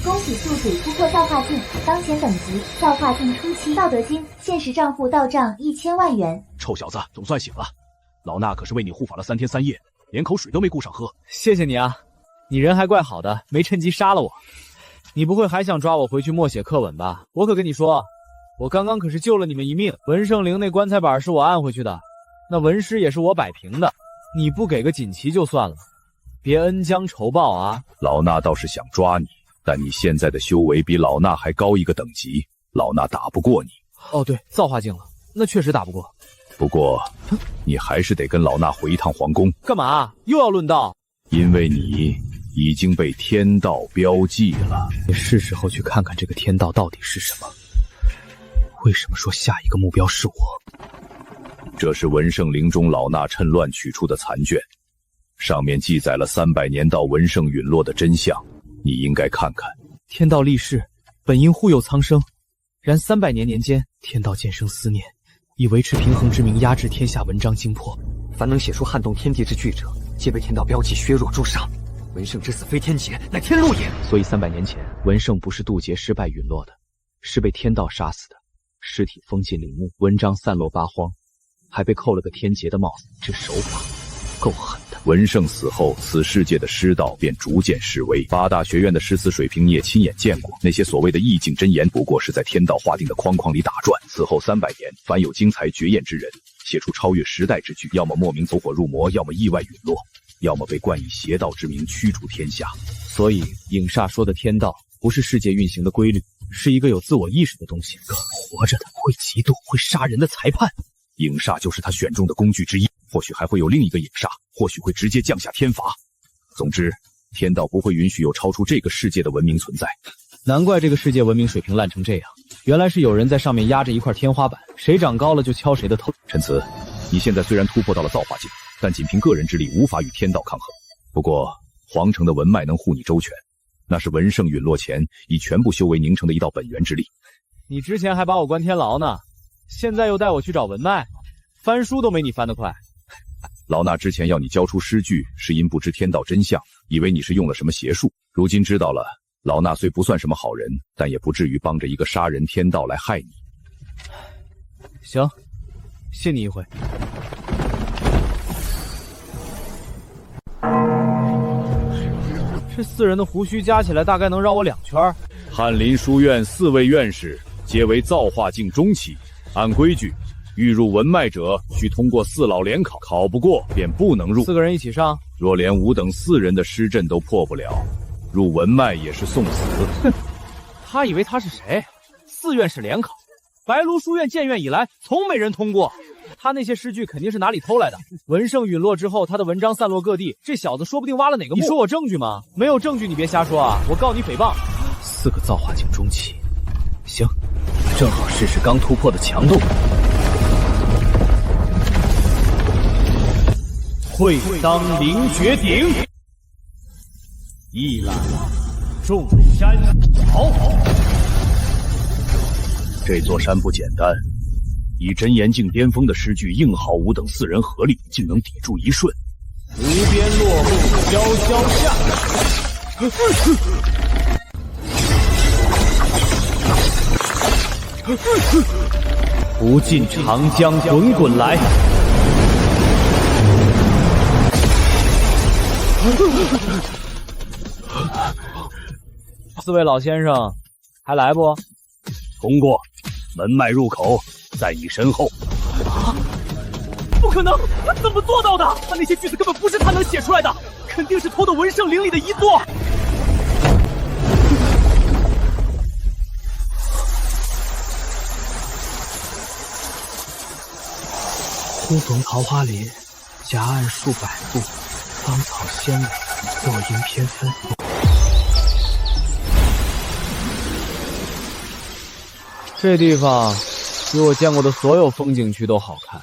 恭喜宿主突破造化境，当前等级造化境初期，道德经，现实账户到账1000万元。臭小子，总算醒了！老衲可是为你护法了3天3夜，连口水都没顾上喝。谢谢你啊，你人还怪好的，没趁机杀了我。你不会还想抓我回去默写课文吧？我可跟你说，我刚刚可是救了你们一命。文圣陵那棺材板是我按回去的，那文尸也是我摆平的。你不给个锦旗就算了，别恩将仇报啊！老衲倒是想抓你。但你现在的修为比老衲还高一个等级，老衲打不过你。哦，对，造化境了，那确实打不过。不过，你还是得跟老衲回一趟皇宫。干嘛？又要论道？因为你已经被天道标记了。也是时候去看看这个天道到底是什么。为什么说下一个目标是我？这是文圣陵中老衲趁乱取出的残卷，上面记载了300年道文圣陨落的真相。你应该看看。天道立世，本应护佑苍生，然300年年间，天道渐生思念，以维持平衡之名压制天下文章精魄。凡能写出撼动天地之句者，皆被天道标记削弱诛杀。文圣之死非天劫，乃天路也。所以300年前，文圣不是渡劫失败陨落的，是被天道杀死的，尸体封进陵墓，文章散落八荒，还被扣了个天劫的帽子。这手法够狠的。文圣死后，此世界的师道便逐渐式微。8大学院的诗词水平你也亲眼见过，那些所谓的意境真言，不过是在天道划定的框框里打转。此后300年，凡有精彩绝艳之人，写出超越时代之句，要么莫名走火入魔，要么意外陨落，要么被冠以邪道之名驱逐天下。所以，影煞说的天道不是世界运行的规律，是一个有自我意识的东西，个活着的、会嫉妒、会杀人的裁判。影煞就是他选中的工具之一，或许还会有另一个影煞，或许会直接降下天罚。总之，天道不会允许有超出这个世界的文明存在。难怪这个世界文明水平烂成这样，原来是有人在上面压着一块天花板，谁长高了就敲谁的头。陈慈，你现在虽然突破到了造化境，但仅凭个人之力无法与天道抗衡。不过，皇城的文脉能护你周全，那是文圣陨落前以全部修为凝成的一道本源之力。你之前还把我关天牢呢，现在又带我去找文脉，翻书都没你翻得快。老衲之前要你交出诗句，是因不知天道真相，以为你是用了什么邪术。如今知道了，老衲虽不算什么好人，但也不至于帮着一个杀人天道来害你。行，信你一回。这4人的胡须加起来大概能绕我2圈。翰林书院4位院士皆为造化境中期，按规矩，欲入文脉者需通过4老联考，考不过便不能入。4个人一起上，若连吾等4人的尸阵都破不了，入文脉也是送死。哼，他以为他是谁？4院士联考，白庐书院建院以来从没人通过。他那些诗句肯定是哪里偷来的。文圣陨落之后，他的文章散落各地，这小子说不定挖了哪个墓。你说我证据吗？没有证据你别瞎说啊！我告你诽谤。4个造化境中期，行，正好试试刚突破的强度。会当凌绝顶，一览众山好。这座山不简单，以真言境巅峰的诗句应浩武等4人合力，竟能抵住一瞬。无边落木萧萧下，不尽长江滚滚来。4位老先生，还来不？通过，门脉入口在你身后。不可能，他怎么做到的？他那些句子根本不是他能写出来的，肯定是偷的文圣陵里的遗作。忽逢桃花林，夹岸数百步，芳草鲜美，落英翩纷。这地方比我见过的所有风景区都好看。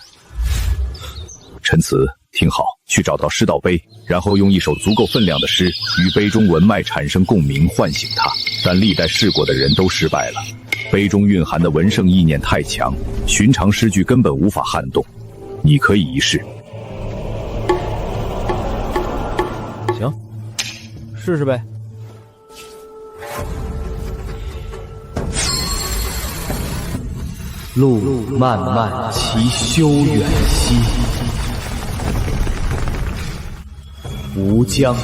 陈词，听好，去找到诗道碑，然后用一首足够分量的诗与碑中文脉产生共鸣，唤醒它。但历代试过的人都失败了，碑中蕴含的文圣意念太强，寻常诗句根本无法撼动。你可以一试。行，试试呗。路漫漫其修远兮，吾将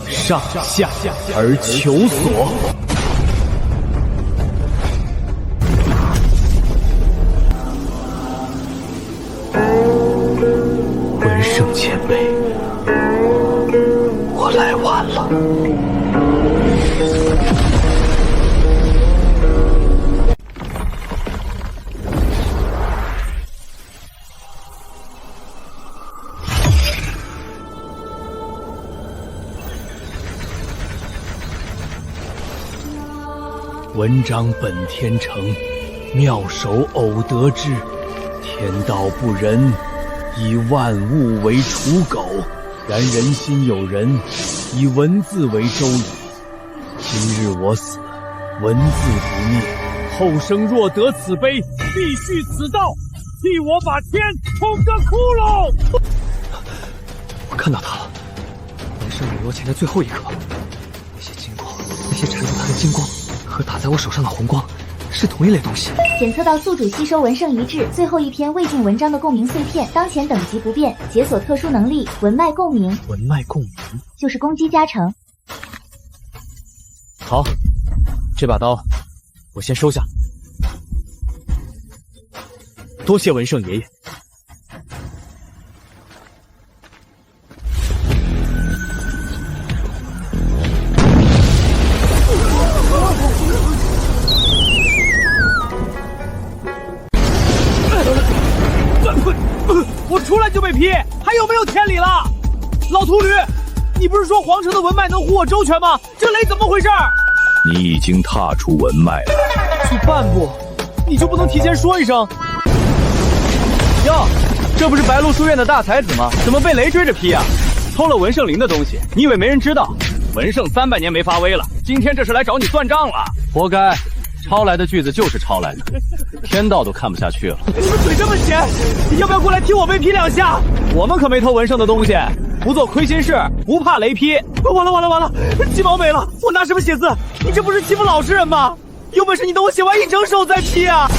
上下而求索。文圣前辈，我来晚了。文章本天成，妙手偶得之。天道不仁，以万物为刍狗。然人心有人，以文字为周矣。今日我死，文字不灭。后生若得此碑，必续此道，替我把天捅个窟窿。我看到他了，文圣陨落前的最后一刻，那些金光，那些缠住他的金光，和打在我手上的红光是同一类东西。检测到宿主吸收文圣遗志最后一篇未尽文章的共鸣碎片，当前等级不变，解锁特殊能力文脉共鸣。文脉共鸣就是攻击加成。好，这把刀我先收下。多谢文圣爷爷。我出来就被劈，还有没有天理了？老秃驴，你不是说皇城的文脉能护我周全吗？这雷怎么回事？你已经踏出文脉了，就半步，你就不能提前说一声？哟，这不是白鹿书院的大才子吗？怎么被雷追着劈啊？偷了文圣陵的东西，你以为没人知道？文圣300年没发威了，今天这是来找你算账了。活该，抄来的句子就是抄来的，天道都看不下去了。你们嘴这么闲，要不要过来替我被劈2下？我们可没偷文圣的东西，不做亏心事，不怕雷劈。完了，鸡毛没了，我拿什么写字？你这不是欺负老实人吗？有本事你等我写完1整首再劈啊！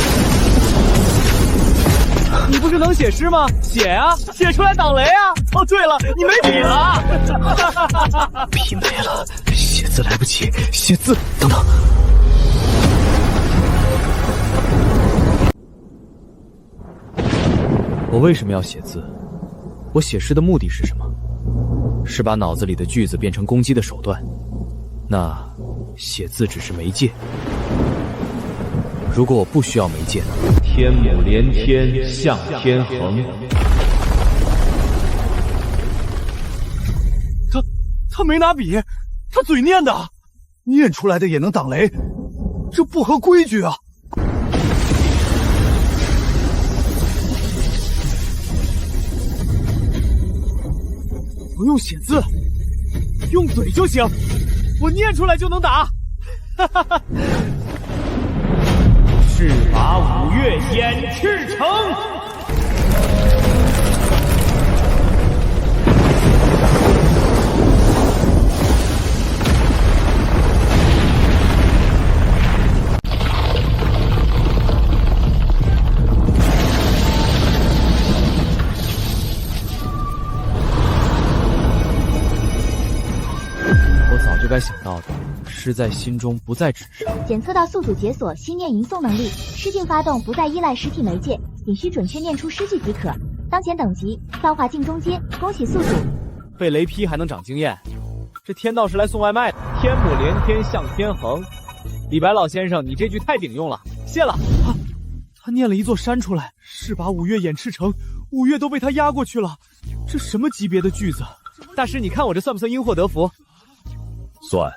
你不是能写诗吗？写啊，写出来挡雷啊！哦，对了，你没笔了。笔没了，写字来不及，写字，等等。我为什么要写字？我写诗的目的是什么？是把脑子里的句子变成攻击的手段。那写字只是媒介。如果我不需要媒介呢？天母连天向天横。他没拿笔，他嘴念的。念出来的也能挡雷，这不合规矩啊！不用写字，用嘴就行，我念出来就能打。哈哈哈！是把五岳演赤诚。该想到的，诗在心中，不在纸上。检测到宿主解锁心念吟诵能力，诗境发动不再依赖实体媒介，仅需准确念出诗句即可。当前等级造化境中阶，恭喜宿主。被雷劈还能长经验，这天道是来送外卖的。天母连天向天横，李白老先生，你这句太顶用了，谢了。他念了一座山出来，是把五岳演赤诚，五岳都被他压过去了，这什么级别的句子？大师，你看我这算不算因祸得福？算，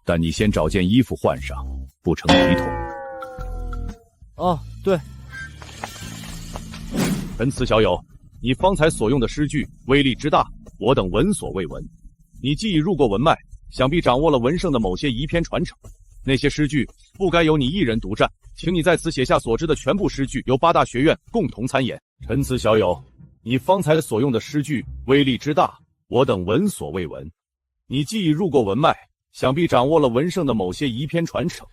但你先找件衣服换上，不成体统。哦，对。陈词小友，你方才所用的诗句威力之大，我等闻所未闻。你既已入过文脉，想必掌握了文圣的某些遗篇传承。那些诗句不该由你一人独占，请你在此写下所知的全部诗句，由八大学院共同参演。陈词小友，你方才所用的诗句威力之大，我等闻所未闻。你既已入过文脉，想必掌握了文圣的某些遗篇传承。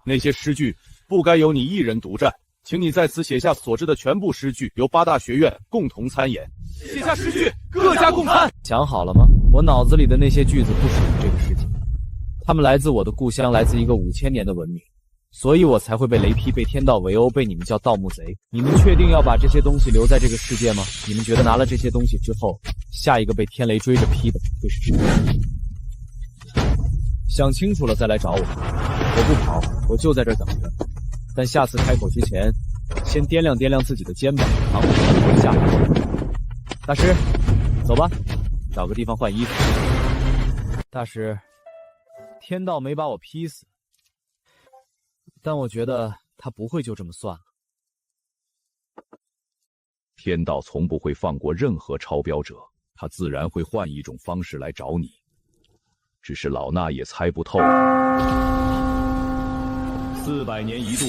那些诗句不该由你一人独占，请你在此写下所知的全部诗句，由八大学院共同参演。写下诗句，各家共参。想好了吗？我脑子里的那些句子不属于这个世界，他们来自我的故乡，来自一个5000年的文明，所以我才会被雷劈，被天道围殴，被你们叫盗墓贼。你们确定要把这些东西留在这个世界吗？你们觉得拿了这些东西之后，下一个被天雷追着劈的会是谁？想清楚了再来找我，我不跑，我就在这儿等着。但下次开口之前，先掂量掂量自己的肩膀，扛不下来。大师，走吧，找个地方换衣服。大师，天道没把我劈死，但我觉得他不会就这么算了。天道从不会放过任何超标者，他自然会换一种方式来找你。只是老衲也猜不透。400年一度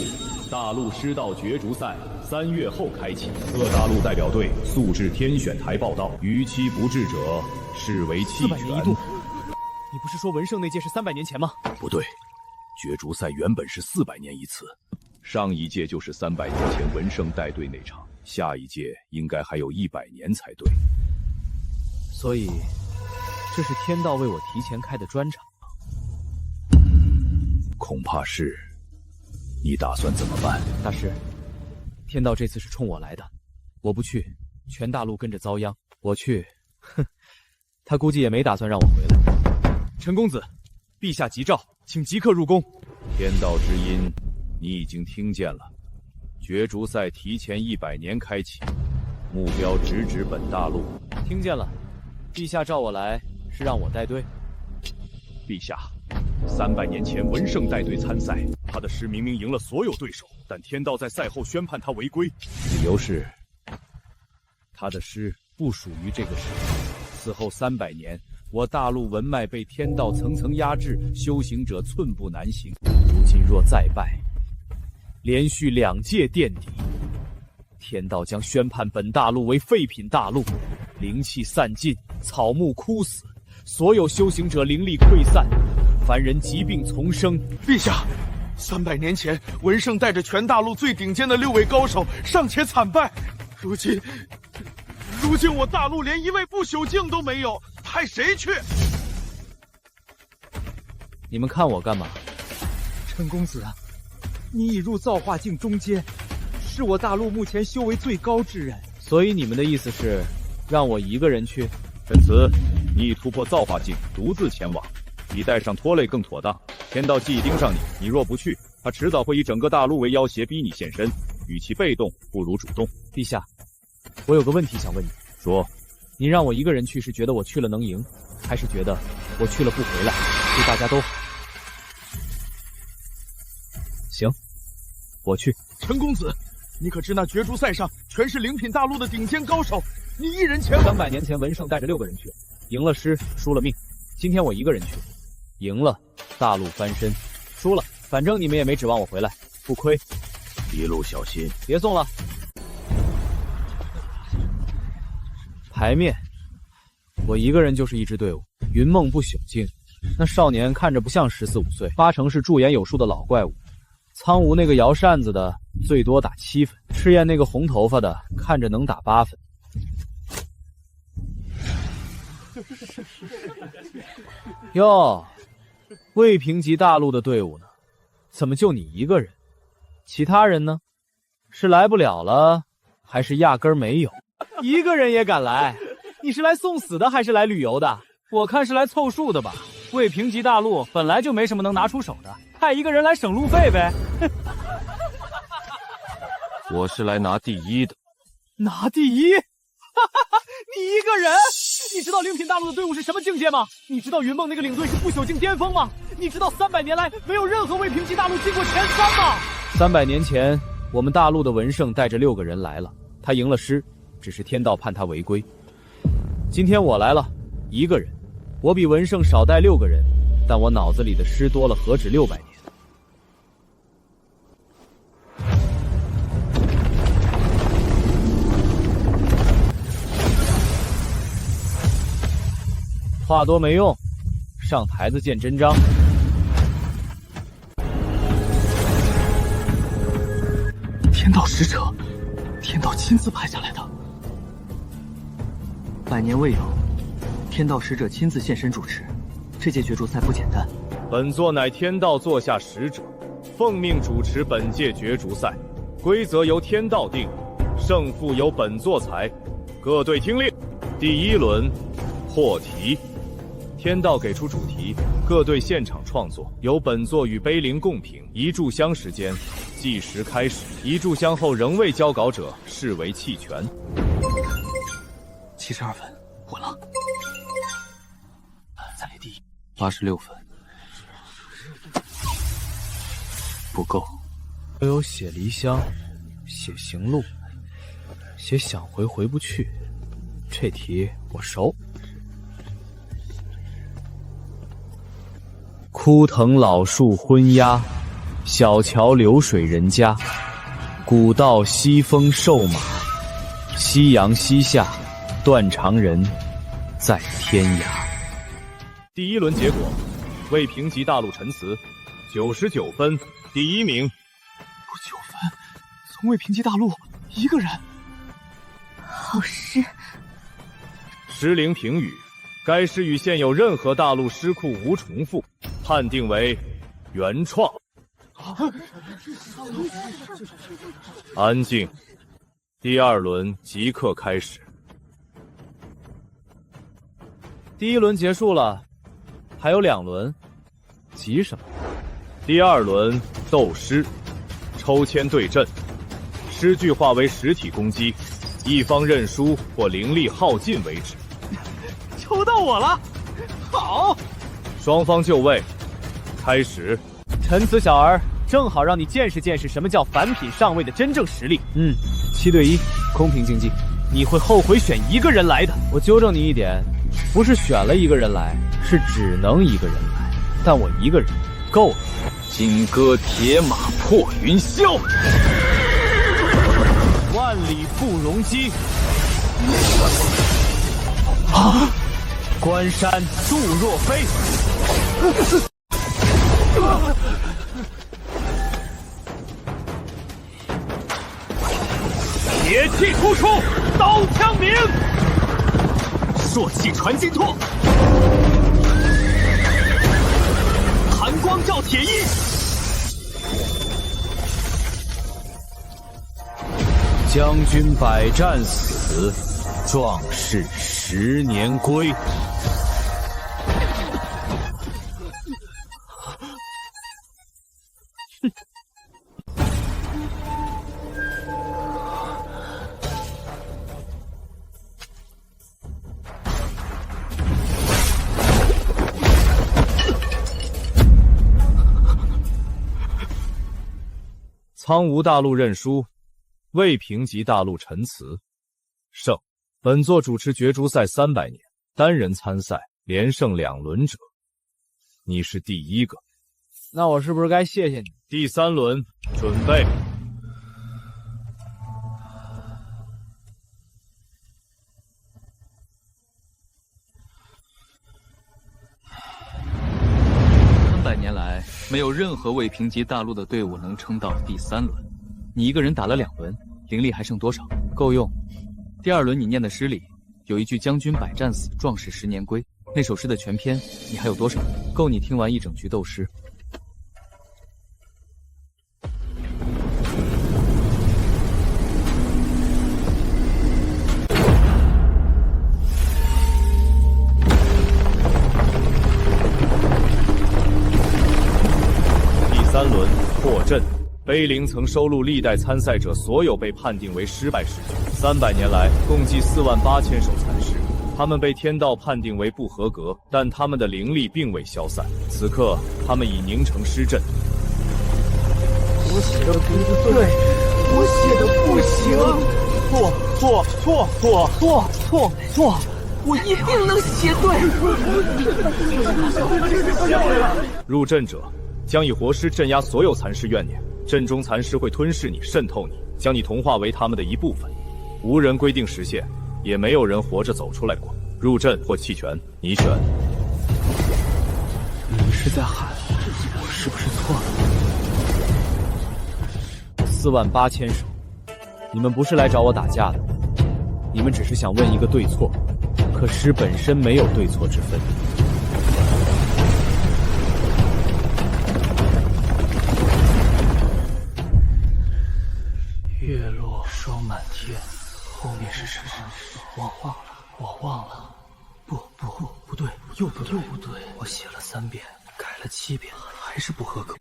大陆师道角逐赛3月后开启，各大陆代表队速至天选台报到，逾期不至者视为弃权。400年一度，你不是说文圣那届是300年前吗？不对，角逐赛原本是400年一次，上一届就是300年前文圣带队那场，下一届应该还有100年才对。所以这是天道为我提前开的专场。恐怕是。你打算怎么办？大师，天道这次是冲我来的，我不去，全大陆跟着遭殃；我去，哼，他估计也没打算让我回来。陈公子，陛下急召，请即刻入宫。天道之音，你已经听见了。角逐赛提前100年开启，目标直指本大陆。听见了，陛下召我来是让我带队。陛下，300年前文圣带队参赛，他的诗明明赢了所有对手，但天道在赛后宣判他违规，理由是他的诗不属于这个世界。此后300年，我大陆文脉被天道层层压制，修行者寸步难行。如今若再败，连续2届垫底，天道将宣判本大陆为废品大陆，灵气散尽，草木枯死，所有修行者灵力溃散，凡人疾病丛生。陛下，300年前文圣带着全大陆最顶尖的6位高手尚且惨败，如今我大陆连1位不朽境都没有，派谁去？你们看我干嘛？陈公子，你已入造化境中阶，是我大陆目前修为最高之人。所以你们的意思是让我一个人去？陈词，你已突破造化境，独自前往，比带上拖累更妥当。天道既已盯上你，你若不去，他迟早会以整个大陆为要挟，逼你现身。与其被动，不如主动。陛下，我有个问题想问你。说，您让我一个人去，是觉得我去了能赢，还是觉得我去了不回来，对大家都好？行，我去。陈公子，你可知那角逐赛上全是灵品大陆的顶尖高手，你一人前往。300年前文胜带着6个人去，赢了师，输了命。今天我一个人去，赢了大陆翻身，输了反正你们也没指望我回来，不亏。一路小心，别送了。牌面，我一个人就是一支队伍。云梦不朽境，那少年看着不像14、15岁，8成是驻颜有术的老怪物。苍梧那个摇扇子的最多打7分，赤焰那个红头发的看着能打8分。哟，未平级大陆的队伍呢？怎么就你一个人？其他人呢？是来不了了，还是压根儿没有？一个人也敢来？你是来送死的还是来旅游的？我看是来凑数的吧。未平级大陆本来就没什么能拿出手的，派一个人来省路费呗。我是来拿第1的。拿第1？你一个人？你知道灵品大陆的队伍是什么境界吗？你知道云梦那个领队是不朽境巅峰吗？你知道300年来没有任何未平级大陆进过前3吗？300年前，我们大陆的文胜带着6个人来了，他赢了师，只是天道判他违规。今天我来了，1个人，我比文胜少带6个人，但我脑子里的师多了何止600年。话多没用，上台子见真章。天道使者，天道亲自派下来的。百年未有，天道使者亲自现身主持，这届角逐赛不简单。本座乃天道座下使者，奉命主持本届角逐赛，规则由天道定，胜负由本座裁。各队听令，第1轮破题。天道给出主题，各队现场创作，由本座与碑灵共评，1炷香时间计时开始。1炷香后仍未交稿者视为弃权。72分，稳了。再来第1。86分，不够。我有写离乡，写行路，写想回回不去，这题我熟。枯藤老树昏鸦，小桥流水人家。古道西风瘦马，夕阳西下，断肠人在天涯。第1轮结果，未平级大陆陈词99分，第1名。9分，从未平级大陆1个人。好诗。诗灵评语，该诗与现有任何大陆诗库无重复，判定为原创。安静，第2轮即刻开始。第1轮结束了，还有2轮，急什么？第2轮斗诗，抽签对阵，诗句化为实体攻击，一方认输或灵力耗尽为止。抽到我了，好！双方就位，开始。陈词小儿，正好让你见识见识什么叫凡品上位的真正实力。7对1，公平竞技，你会后悔选1个人来的。我纠正你一点，不是选了1个人来，是只能1个人来，但我1个人够了。金戈铁马破云霄，万里赴戎机。关山度若飞。铁气突出，刀枪鸣，朔气传金柝，寒光照铁衣。将军百战死，壮士10年归。苍梧大陆认输，未平级大陆陈词。胜。本作主持角逐赛300年，单人参赛连胜2轮者，你是第1个。那我是不是该谢谢你？第3轮，准备。300年来，没有任何未评级大陆的队伍能撑到第3轮。你一个人打了2轮，灵力还剩多少？够用。第2轮你念的诗里有一句“将军百战死，壮士10年归”，那首诗的全篇你还有多少？够你听完一整局斗诗。第3轮破阵。碑林曾收录历代参赛者所有被判定为失败诗句，300年来共计48000首残诗，他们被天道判定为不合格，但他们的灵力并未消散。此刻，他们已凝成诗阵。我写的不对，我写的不行，错，我一定能写对。入阵者将以活尸镇压所有残尸怨念。阵中残尸会吞噬你、渗透你，将你同化为他们的一部分。无人规定时限，也没有人活着走出来过。入阵或弃权，你选。你是在喊我是不是错了？48000首，你们不是来找我打架的，你们只是想问一个对错。可诗本身没有对错之分。月落霜满天，后面是什么？我忘了。不对，又不对。我写了3遍，改了7遍，还是不合格。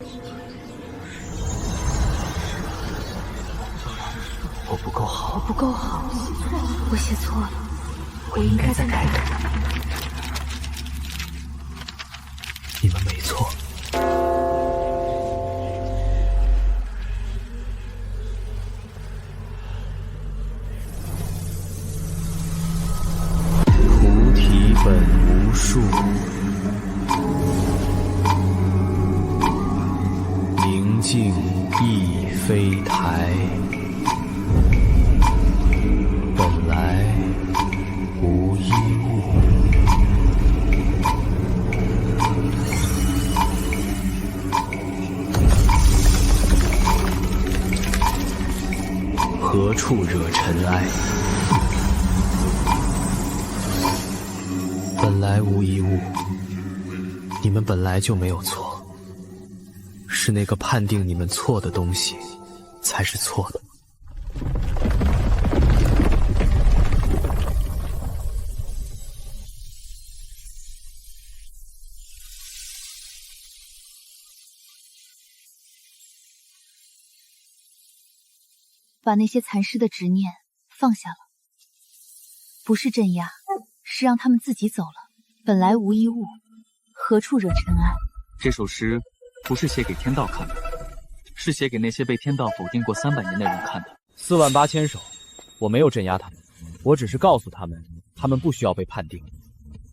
我不够好，我写错了，我应该再改改。你们没错。本无树，明镜亦非台。本来无一物，何处惹尘埃？本来无一物，你们本来就没有错，是那个判定你们错的东西才是错的。把那些残尸的执念放下了，不是镇压，是让他们自己走了。本来无一物，何处惹尘埃？这首诗不是写给天道看的，是写给那些被天道否定过300年的人看的。48000首，我没有镇压他们，我只是告诉他们，他们不需要被判定。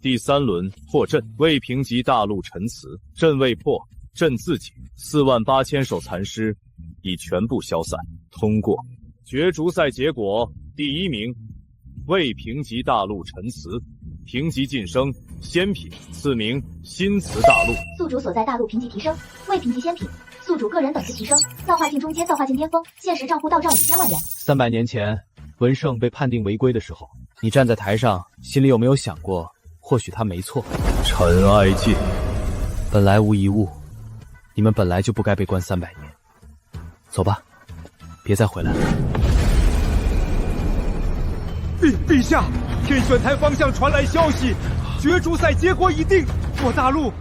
第3轮破阵，未评级大陆陈词，阵未破，阵自解。48000首残尸已全部消散，通过。角逐赛结果，第1名未评级大陆陈词，评级晋升仙品，次名新词大陆。宿主所在大陆评级提升，未评级仙品，宿主个人等级提升，造化境中阶造化境巅峰，现实账户到账5000万元。300年前，文胜被判定违规的时候，你站在台上，心里有没有想过，或许他没错？尘埃尽，本来无一物，你们本来就不该被关300年。走吧，别再回来了。陛下，天选台方向传来消息，角逐赛结果已定，我大陆，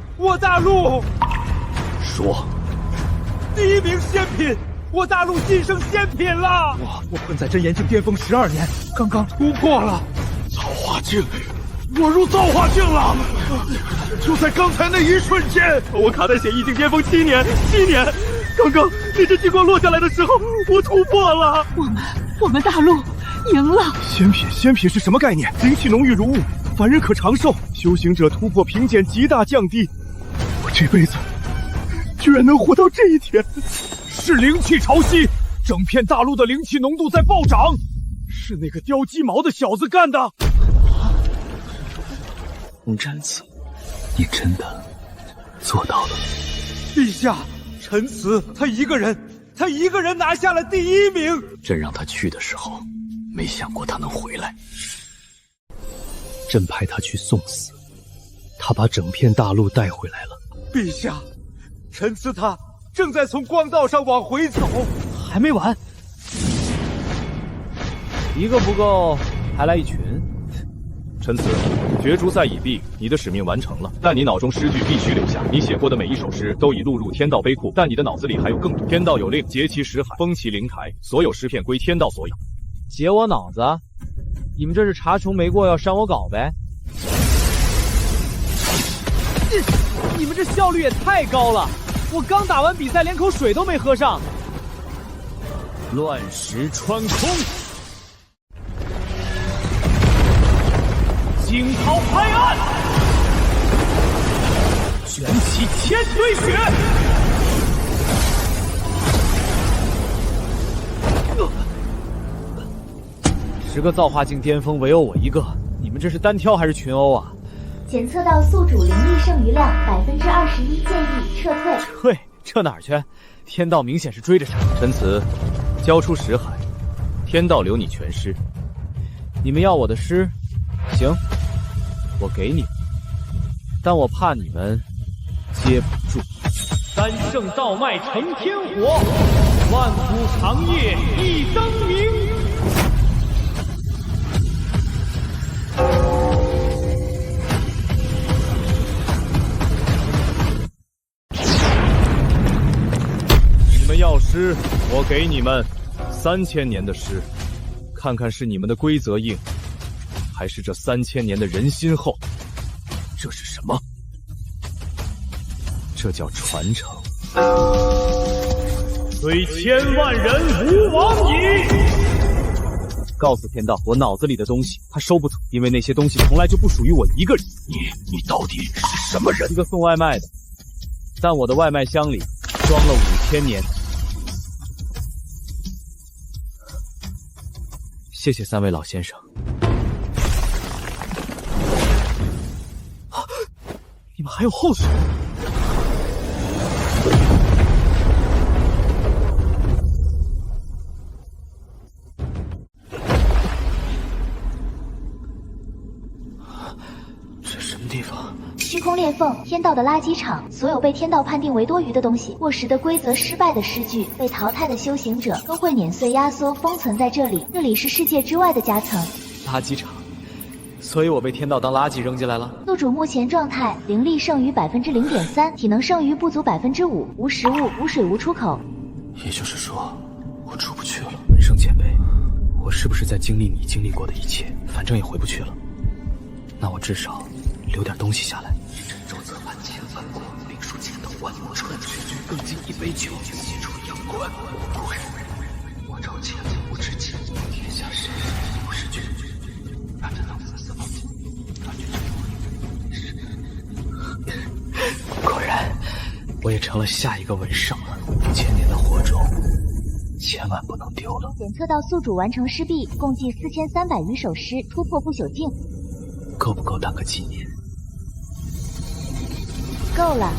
说，第1名仙品，我大陆晋升仙品了！我困在真言境巅峰12年，刚刚突破了造化境，我入造化境了！就在刚才那一瞬间，我卡在血意境巅峰7年，刚刚那阵金光落下来的时候，我突破了。我们大陆赢了。仙品是什么概念？灵气浓郁如雾，凡人可长寿，修行者突破瓶颈极大降低。我这辈子居然能活到这一天！是灵气潮汐，整片大陆的灵气浓度在暴涨，是那个叼鸡毛的小子干的。詹子，你真的做到了。陛下，陈词他一个人拿下了第1名。朕让他去的时候，没想过他能回来。朕派他去送死，他把整片大陆带回来了。陛下，陈词他正在从光道上往回走，还没完。一个不够，还来一群。陈词，角逐赛已毕，你的使命完成了，但你脑中诗句必须留下。你写过的每一首诗都已录入天道碑库，但你的脑子里还有更多。天道有令，结其识海，封其灵台，所有诗片归天道所有。解我脑子？你们这是查穷没过要删我稿呗？你们这效率也太高了！我刚打完比赛，连口水都没喝上。乱石穿空。惊涛拍岸，卷起千堆雪。10个造化境巅峰，唯有我一个，你们这是单挑还是群殴啊？检测到宿主灵力剩余量21%，建议撤退。退？撤哪儿去？天道明显是追着杀。陈词，交出识海，天道留你全尸。你们要我的尸？行。我给你们，但我怕你们接不住。三圣道脉成天火，万古长夜一灯明。你们要诗，我给你们3000年的诗，看看是你们的规则硬，还是这3000年的人心厚？这是什么？这叫传承。虽千万人吾往矣。告诉天道，我脑子里的东西他收不走，因为那些东西从来就不属于我一个人。你到底是什么人？一个送外卖的，但我的外卖箱里装了5000年。谢谢3位老先生。你们还有后手？这什么地方？虚空裂缝，天道的垃圾场。所有被天道判定为多余的东西，过时的规则，失败的诗句，被淘汰的修行者，都会碾碎、压缩、封存在这里。这里是世界之外的夹层。垃圾场。所以我被天道当垃圾扔进来了。宿主目前状态：灵力剩余0.3%，体能剩余不足5%，无食物、无水、无出口。也就是说，我出不去了。文圣前辈，我是不是在经历你经历过的一切？反正也回不去了，那我至少留点东西下来。周泽万千万国，兵书千道万国传，更尽一杯酒，写出阳关。我朝前无知己，天下谁不是君？果然，我也成了下一个文圣了。5000年的火种，千万不能丢了。检测到宿主完成诗毕，共计4300余首诗，突破不朽境。够不够当个纪念？够了。